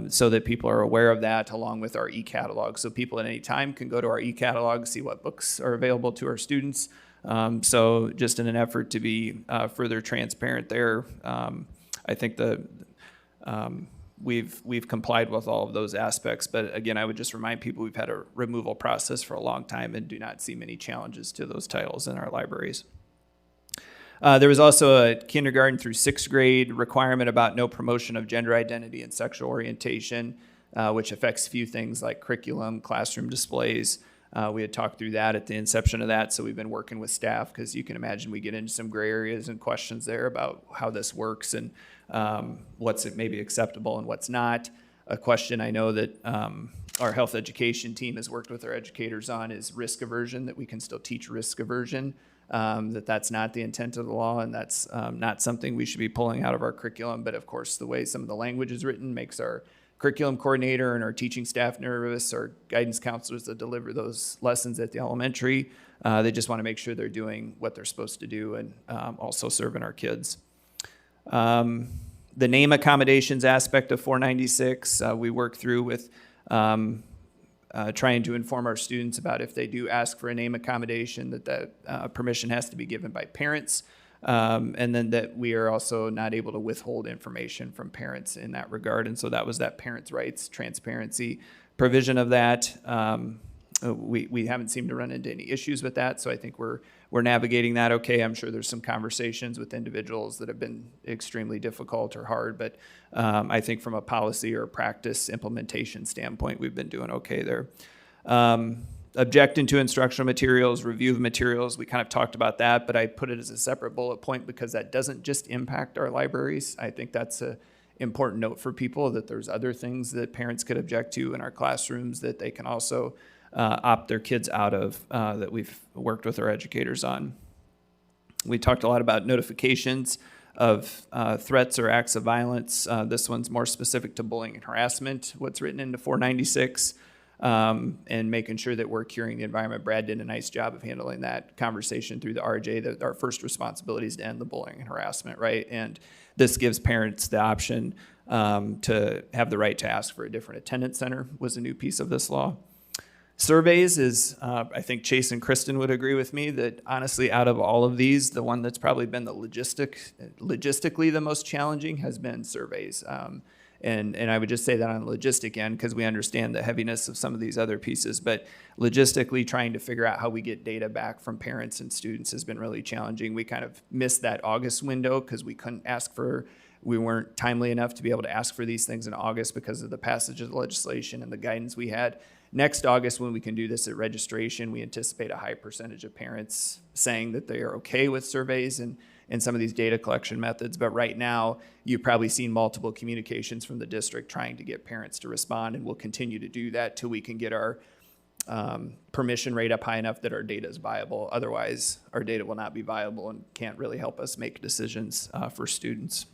so that people are aware of that, along with our e-catalog. So people at any time can go to our e-catalog, see what books are available to our students. So just in an effort to be further transparent there, I think we've complied with all of those aspects. But again, I would just remind people we've had a removal process for a long time and do not see many challenges to those titles in our libraries. There was also a kindergarten through sixth grade requirement about no promotion of gender identity and sexual orientation, which affects a few things like curriculum, classroom displays. We had talked through that at the inception of that, so we've been working with staff because you can imagine we get into some gray areas and questions there about how this works and what's maybe acceptable and what's not. a question I know that our health education team has worked with our educators on is risk aversion, that we can still teach risk aversion, that's not the intent of the law, and that's not something we should be pulling out of our curriculum. But of course, the way some of the language is written makes our curriculum coordinator and our teaching staff nervous, our guidance counselors that deliver those lessons at the elementary. They just want to make sure they're doing what they're supposed to do and also serving our kids. The name accommodations aspect of 496, we work through with trying to inform our students about if they do ask for a name accommodation, that permission has to be given by parents, and then that we are also not able to withhold information from parents in that regard. And so that was that parents' rights transparency provision of that. We haven't seemed to run into any issues with that, so I think we're navigating that okay. I'm sure there's some conversations with individuals that have been extremely difficult or hard, but I think from a policy or practice implementation standpoint, we've been doing okay there. Objecting to instructional materials, review of materials, we kind of talked about that, but I put it as a separate bullet point because that doesn't just impact our libraries. I think that's an important note for people, that there's other things that parents could object to in our classrooms that they can also opt their kids out of, that we've worked with our educators on. We talked a lot about notifications of threats or acts of violence. This one's more specific to bullying and harassment, what's written into 496, and making sure that we're curing the environment. Brad did a nice job of handling that conversation through the RJ, that our first responsibility is to end the bullying and harassment, right? And this gives parents the option to have the right to ask for a different attendance center, was a new piece of this law. Surveys is, I think Chase and Kristen would agree with me that honestly, out of all of these, the one that's probably been the logistically the most challenging has been surveys. And I would just say that on the logistic end, because we understand the heaviness of some of these other pieces, but logistically trying to figure out how we get data back from parents and students has been really challenging. We kind of missed that August window because we weren't timely enough to be able to ask for these things in August because of the passage of the legislation and the guidance we had. Next August, when we can do this at registration, we anticipate a high percentage of parents saying that they are okay with surveys and some of these data collection methods. But right now, you've probably seen multiple communications from the district trying to get parents to respond, and we'll continue to do that till we can get our permission rate up high enough that our data is viable. Otherwise, our data will not be viable and can't really help us make decisions for students.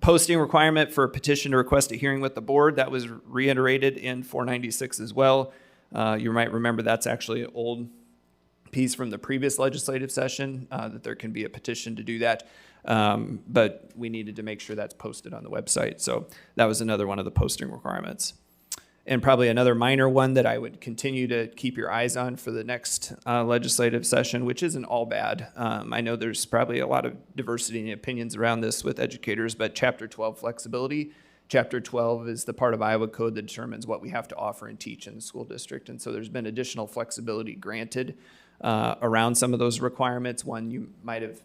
Posting requirement for a petition to request a hearing with the board, that was reiterated in 496 as well. You might remember that's actually an old piece from the previous legislative session, that there can be a petition to do that. But we needed to make sure that's posted on the website. So that was another one of the posting requirements. And probably another minor one that I would continue to keep your eyes on for the next legislative session, which isn't all bad. I know there's probably a lot of diversity in opinions around this with educators, but Chapter 12 flexibility. Chapter 12 is the part of Iowa code that determines what we have to offer and teach in the school district. And so there's been additional flexibility granted around some of those requirements. One you might have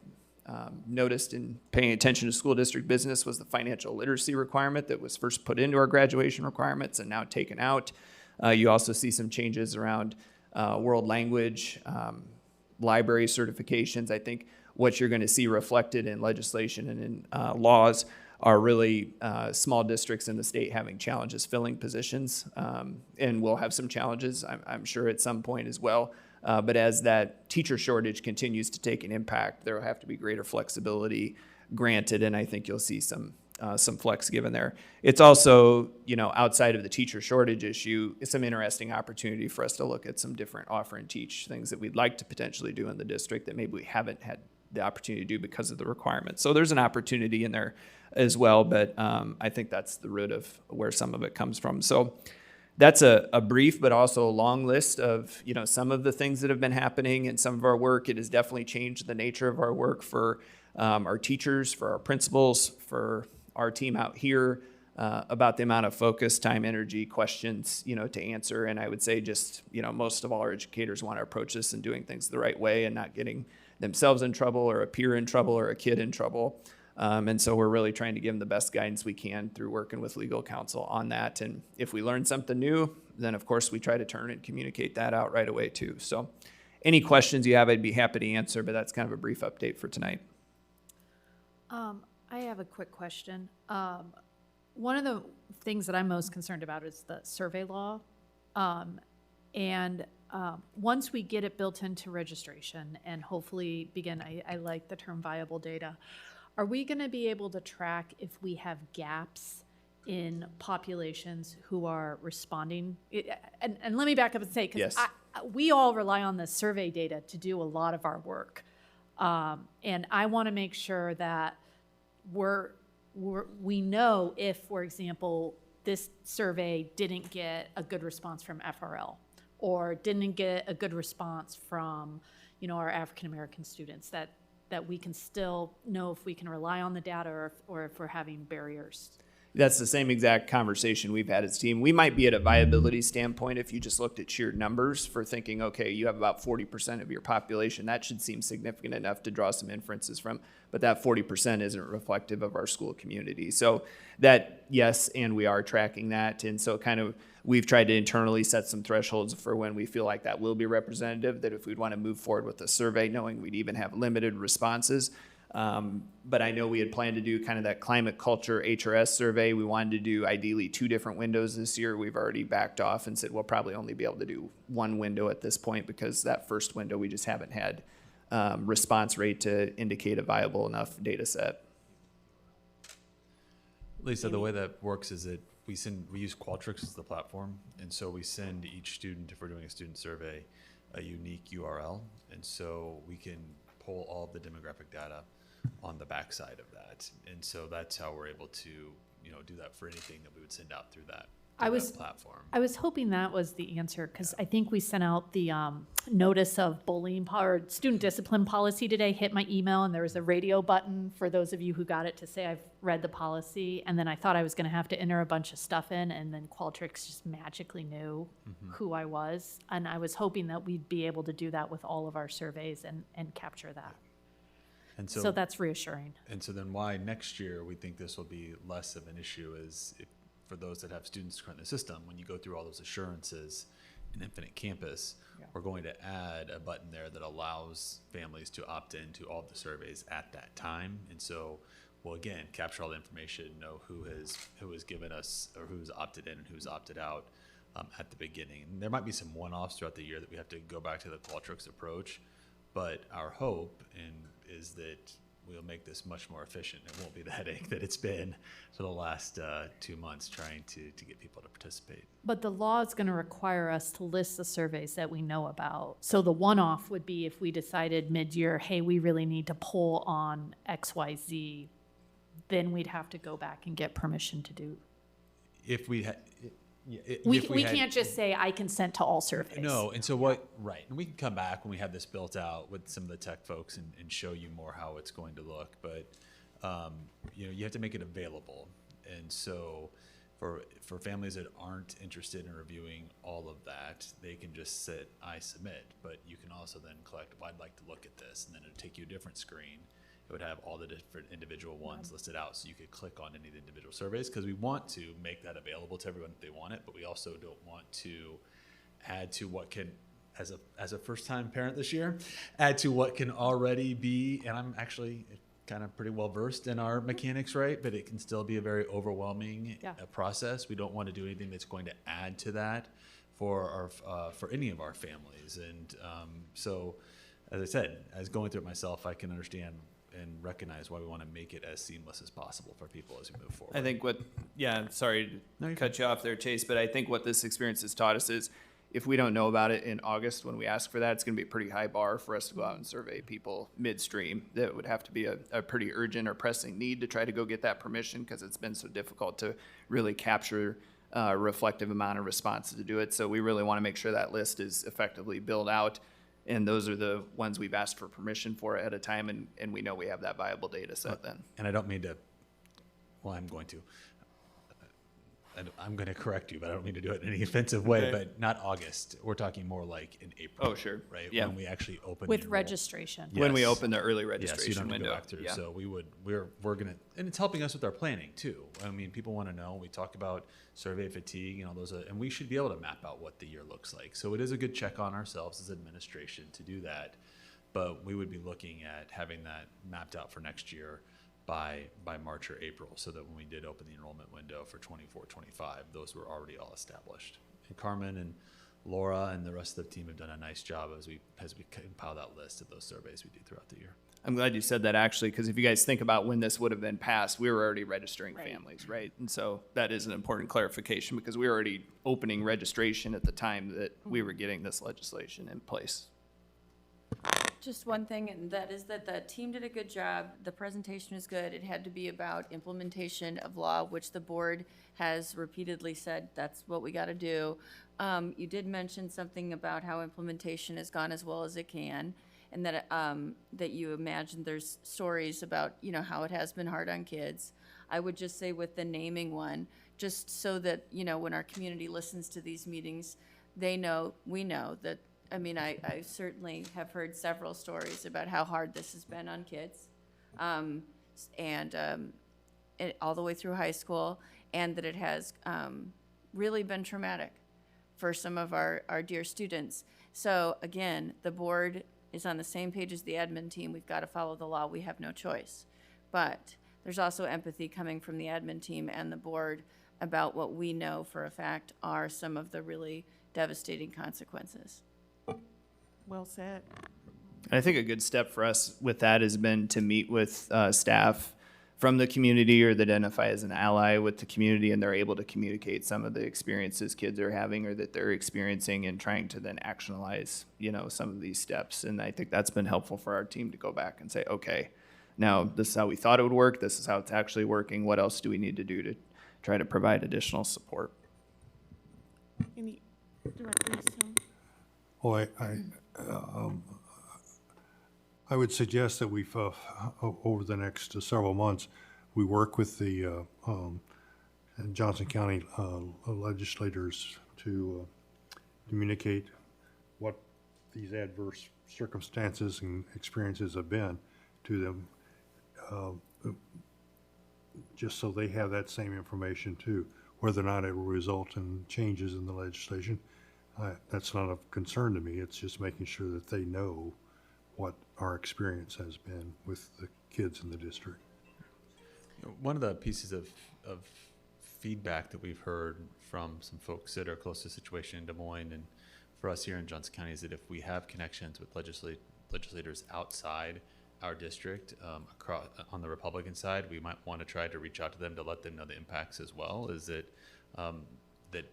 noticed in paying attention to school district business was the financial literacy requirement that was first put into our graduation requirements and now taken out. You also see some changes around world language, library certifications. I think what you're going to see reflected in legislation and in laws are really small districts in the state having challenges filling positions, and we'll have some challenges, I'm sure, at some point as well. But as that teacher shortage continues to take an impact, there will have to be greater flexibility granted, and I think you'll see some flex given there. It's also, outside of the teacher shortage issue, it's some interesting opportunity for us to look at some different offer and teach things that we'd like to potentially do in the district that maybe we haven't had the opportunity to do because of the requirements. So there's an opportunity in there as well, but I think that's the root of where some of it comes from. So that's a brief but also a long list of some of the things that have been happening in some of our work. It has definitely changed the nature of our work for our teachers, for our principals, for our team out here, about the amount of focus, time, energy, questions to answer. And I would say just most of all our educators want to approach this and doing things the right way and not getting themselves in trouble or a peer in trouble or a kid in trouble. And so we're really trying to give them the best guidance we can through working with legal counsel on that. And if we learn something new, then of course we try to turn and communicate that out right away too. So any questions you have, I'd be happy to answer, but that's kind of a brief update for tonight. I have a quick question. one of the things that I'm most concerned about is the survey law. Once we get it built into registration and hopefully begin, I like the term viable data, are we going to be able to track if we have gaps in populations who are responding? And let me back up and say, because Yes. we all rely on the survey data to do a lot of our work. And I want to make sure that we know if, for example, this survey didn't get a good response from FRL or didn't get a good response from, our African American students, that we can still know if we can rely on the data or if we're having barriers. That's the same exact conversation we've had as a team. We might be at a viability standpoint if you just looked at sheer numbers for thinking, okay, you have about 40% of your population. That should seem significant enough to draw some inferences from, but that 40% isn't reflective of our school community. So that, yes, and we are tracking that. And so we've tried to internally set some thresholds for when we feel like that will be representative, that if we'd want to move forward with a survey, knowing we'd even have limited responses. But I know we had planned to do kind of that climate culture HRS survey. We wanted to do ideally 2 different windows this year. We've already backed off and said we'll probably only be able to do 1 window at this point because that first window we just haven't had response rate to indicate a viable enough data set. Lisa, the way that works is that we use Qualtrics as the platform, and so we send each student, if we're doing a student survey, a unique URL, and so we can pull all of the demographic data on the backside of that, and so that's how we're able to, do that for anything that we would send out through that platform. I was hoping that was the answer because I think we sent out the notice of bullying or student discipline policy today, hit my email, and there was a radio button for those of you who got it to say I've read the policy. And then I thought I was going to have to enter a bunch of stuff in, and then Qualtrics just magically knew who I was. And I was hoping that we'd be able to do that with all of our surveys and capture that. And so that's reassuring. And so then why next year we think this will be less of an issue is for those that have students currently in the system, when you go through all those assurances in Infinite Campus, we're going to add a button there that allows families to opt into all of the surveys at that time. And so we'll again capture all the information, know who has given us or who's opted in and who's opted out at the beginning. And there might be some one-offs throughout the year that we have to go back to the Qualtrics approach, but our hope is that we'll make this much more efficient. It won't be the headache that it's been for the last 2 months trying to get people to participate. But the law is going to require us to list the surveys that we know about. So the one-off would be if we decided mid-year, hey, we really need to poll on XYZ, then we'd have to go back and get permission to do. If we had... We can't just say I consent to all surveys. No, and so right. And we can come back when we have this built out with some of the tech folks and show you more how it's going to look. But, you have to make it available. And so for families that aren't interested in reviewing all of that, they can just sit, I submit. But you can also then collect, well, I'd like to look at this. And then it'll take you a different screen. It would have all the different individual ones listed out so you could click on any of the individual surveys because we want to make that available to everyone if they want it, but we also don't want to add to what can, as a first-time parent this year, add to what can already be, and I'm actually kind of pretty well versed in our mechanics, right? But it can still be a very overwhelming process. We don't want to do anything that's going to add to that for any of our families. And so, as I said, as going through it myself, I can understand and recognize why we want to make it as seamless as possible for people as we move forward. I think sorry to cut you off there, Chase, but I think what this experience has taught us is if we don't know about it in August when we ask for that, it's going to be a pretty high bar for us to go out and survey people midstream. That would have to be a pretty urgent or pressing need to try to go get that permission because it's been so difficult to really capture a reflective amount of responses to do it. So we really want to make sure that list is effectively built out. And those are the ones we've asked for permission for ahead of time, and we know we have that viable data set then. And I don't mean to, well, I'm going to. I'm going to correct you, but I don't mean to do it in any offensive way, but not August. We're talking more like in April. Oh, sure. Right? Yeah. When we actually open with registration. Yes. When we open the early registration yes, you don't have window. To go back through. Yeah. So we're going to, and it's helping us with our planning too. I mean, people want to know, we talk about survey fatigue and all those, and we should be able to map out what the year looks like. So it is a good check on ourselves as administration to do that. But we would be looking at having that mapped out for next year by March or April, so that when we did open the enrollment window for 24-25, those were already all established. And Carmen and Laura and the rest of the team have done a nice job as we compile that list of those surveys we do throughout the year. I'm glad you said that, actually, because if you guys think about when this would have been passed, we were already registering Right. families, right? And so that is an important clarification, because we were already opening registration at the time that we were getting this legislation in place. Just one thing, and that is that the team did a good job. The presentation was good. It had to be about implementation of law, which the board has repeatedly said that's what we got to do. You did mention something about how implementation has gone as well as it can, and that that you imagine there's stories about, you know, how it has been hard on kids. I would just say with the naming one, just so that, you know, when our community listens to these meetings, they know, we know that. I mean, I certainly have heard several stories about how hard this has been on kids, and all the way through high school, and that it has really been traumatic for some of our dear students. So again, the board is on the same page as the admin team. We've got to follow the law. We have no choice. But there's also empathy coming from the admin team and the board about what we know for a fact are some of the really devastating consequences. Well said. And I think a good step for us with that has been to meet with staff from the community, or that identify as an ally with the community, and they're able to communicate some of the experiences kids are having or that they're experiencing, and trying to then actionalize, you know, some of these steps. And I think that's been helpful for our team to go back and say, okay, now this is how we thought it would work. This is how it's actually working. What else do we need to do to try to provide additional support? Any Director Easton? Well, I would suggest that we've, over the next several months, we work with the Johnson County legislators to communicate what these adverse circumstances and experiences have been to them, just so they have that same information too. Whether or not it will result in changes in the legislation, that's not of concern to me. It's just making sure that they know what our experience has been with the kids in the district. One of the pieces of feedback that we've heard from some folks that are close to the situation in Des Moines and for us here in Johnson County is that if we have connections with legislators outside our district, across on the Republican side, we might want to try to reach out to them to let them know the impacts as well. Is that that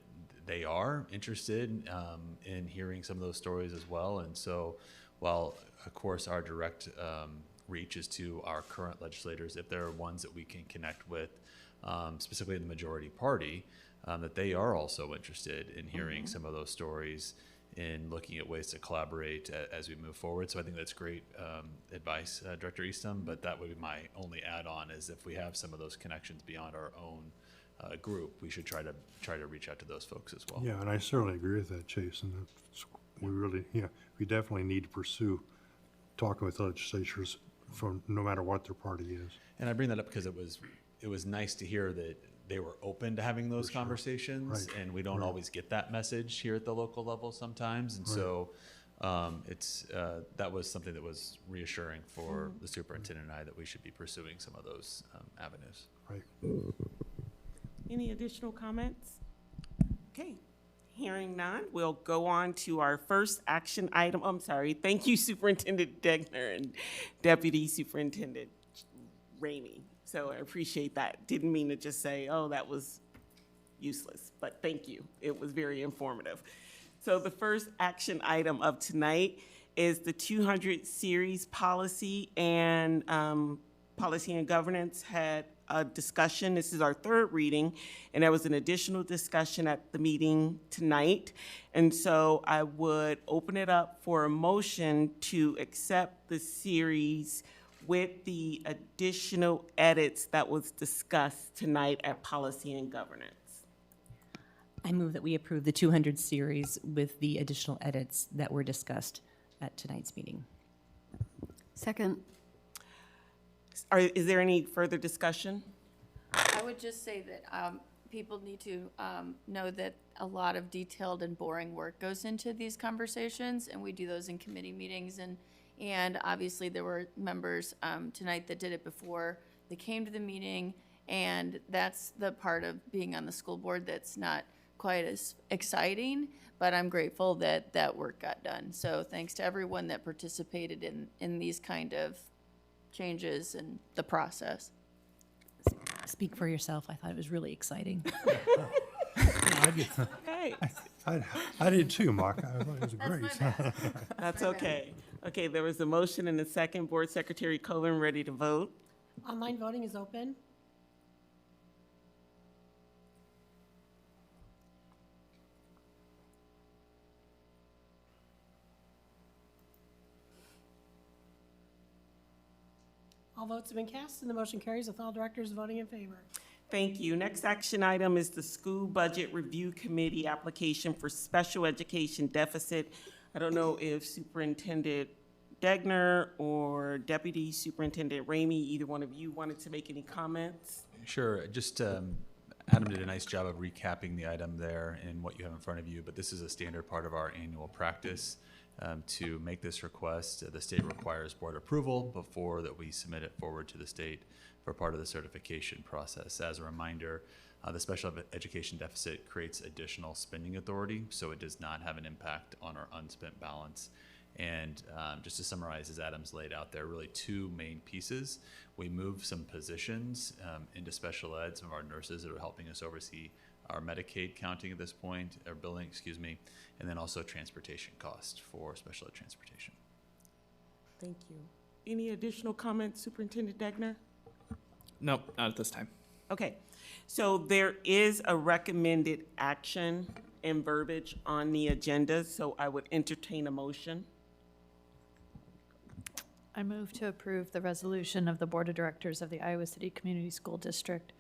they are interested in hearing some of those stories as well. And so, while of course our direct reach is to our current legislators, if there are ones that we can connect with, specifically the majority party, that they are also interested in hearing some of those stories, in looking at ways to collaborate as we move forward. So I think that's great advice, Director Eastham, but that would be my only add-on, is if we have some of those connections beyond our own group, we should try to reach out to those folks as well. Yeah, and I certainly agree with that, Chase, and we definitely need to pursue talking with legislatures from no matter what their party is. And I bring that up because it was nice to hear that they were open to having those conversations, Right. and we don't always get that message here at the local level sometimes. And Right. so that was something that was reassuring for the superintendent and I, that we should be pursuing some of those avenues. Right. Any additional comments? Okay, hearing none, we'll go on to our first action item. I'm sorry. Thank you, Superintendent Degner and Deputy Superintendent Ramey. So I appreciate that. Didn't mean to just say, oh, that was useless, but thank you. It was very informative. So the first action item of tonight is the 200 series policy, and policy and governance had a discussion. This is our third reading, and there was an additional discussion at the meeting tonight. And so I would open it up for a motion to accept the series with the additional edits that was discussed tonight at Policy and Governance. I move that we approve the 200 series with the additional edits that were discussed at tonight's meeting. Second. Is there any further discussion? I would just say that people need to know that a lot of detailed and boring work goes into these conversations, and we do those in committee meetings. And obviously there were members tonight that did it before they came to the meeting, and that's the part of being on the school board that's not quite as exciting, but I'm grateful that that work got done. So thanks to everyone that participated in these kind of changes and the process. Speak for yourself. I thought it was really exciting. Hey, I did too, Mark. I thought it was great. that's okay. Okay, there was a motion and a second. Board Secretary Coven, ready to vote? Online voting is open. All votes have been cast, and the motion carries with all directors voting in favor. Thank you. Next action item is the School Budget Review Committee application for special education deficit. I don't know if Superintendent Degner or Deputy Superintendent Ramey, either one of you wanted to make any comments? Sure. Just Adam did a nice job of recapping the item there and what you have in front of you, but this is a standard part of our annual practice. To make this request, the state requires board approval before that we submit it forward to the state for part of the certification process. As a reminder, the special education deficit creates additional spending authority, so it does not have an impact on our unspent balance. And just to summarize, as Adam's laid out there, really two main pieces. We move some positions into special ed, some of our nurses that are helping us oversee our Medicaid counting at this point, or billing, excuse me, and then also transportation cost for special ed transportation. Thank you. Any additional comments, Superintendent Degner? Nope, not at this time. Okay, so there is a recommended action and verbiage on the agenda, so I would entertain a motion. I move to approve the resolution of the Board of Directors of the Iowa City Community School District,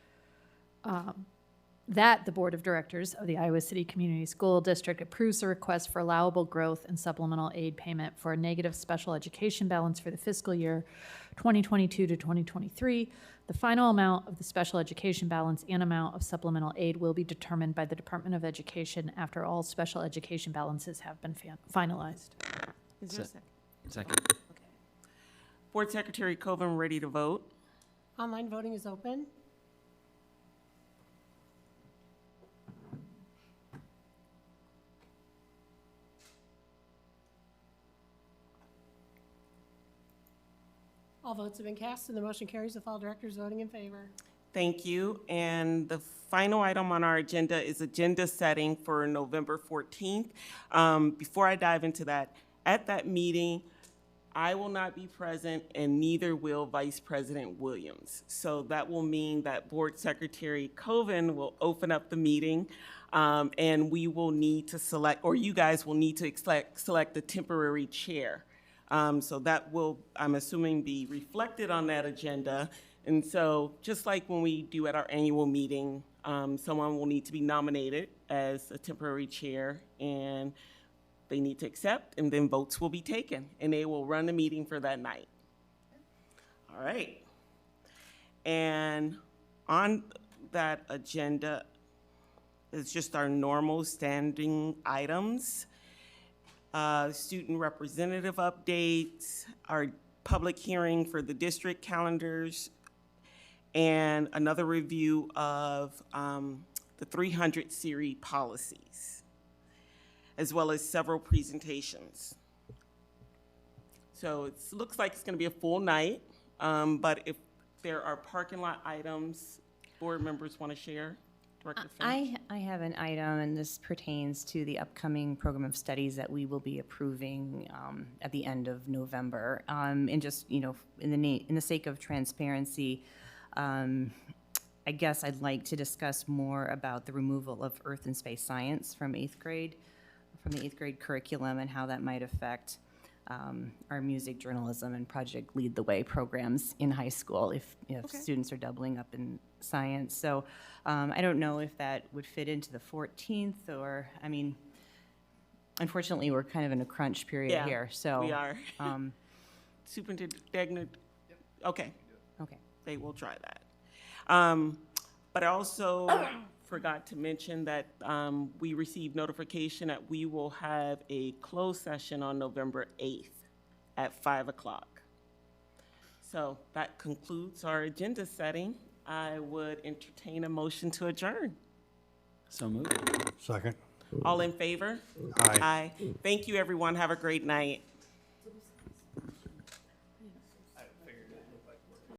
that the Board of Directors of the Iowa City Community School District approves the request for allowable growth and supplemental aid payment for a negative special education balance for the fiscal year 2022 to 2023. The final amount of the special education balance and amount of supplemental aid will be determined by the Department of Education after all special education balances have been finalized. Is there a second? Second. Board Secretary Coven, ready to vote? Online voting is open. All votes have been cast, and the motion carries with all directors voting in favor. Thank you. And the final item on our agenda is agenda setting for November 14th. Before I dive into that, at that meeting, I will not be present and neither will Vice President Williams. So that will mean that Board Secretary Coven will open up the meeting and we will need to select, or you guys will need to select a temporary chair. So that will, I'm assuming, be reflected on that agenda. And so just like when we do at our annual meeting, someone will need to be nominated as a temporary chair and they need to accept, and then votes will be taken, and they will run the meeting for that night. All right. And on that agenda is just our normal standing items. Student representative updates, our public hearing for the district calendars, and another review of the 300 series policies, as well as several presentations. So it looks like it's going to be a full night, but if there are parking lot items board members want to share, Director Finch? I have an item, and this pertains to the upcoming program of studies that we will be approving at the end of November. And just, you know, in the sake of transparency, I guess I'd like to discuss more about the removal of Earth and Space Science from the 8th grade curriculum and how that might affect our music, journalism, and Project Lead the Way programs in high school if students are doubling up in science. So I don't know if that would fit into the 14th or, I mean, unfortunately, we're kind of in a crunch period here. So We are. Superintendent Degner? Okay. Okay. They will try that. But I also forgot to mention that we received notification that we will have a closed session on November 8th at 5 o'clock. So that concludes our agenda setting. I would entertain a motion to adjourn. So moved. Second. All in favor? Aye. Aye. Thank you, everyone. Have a great night.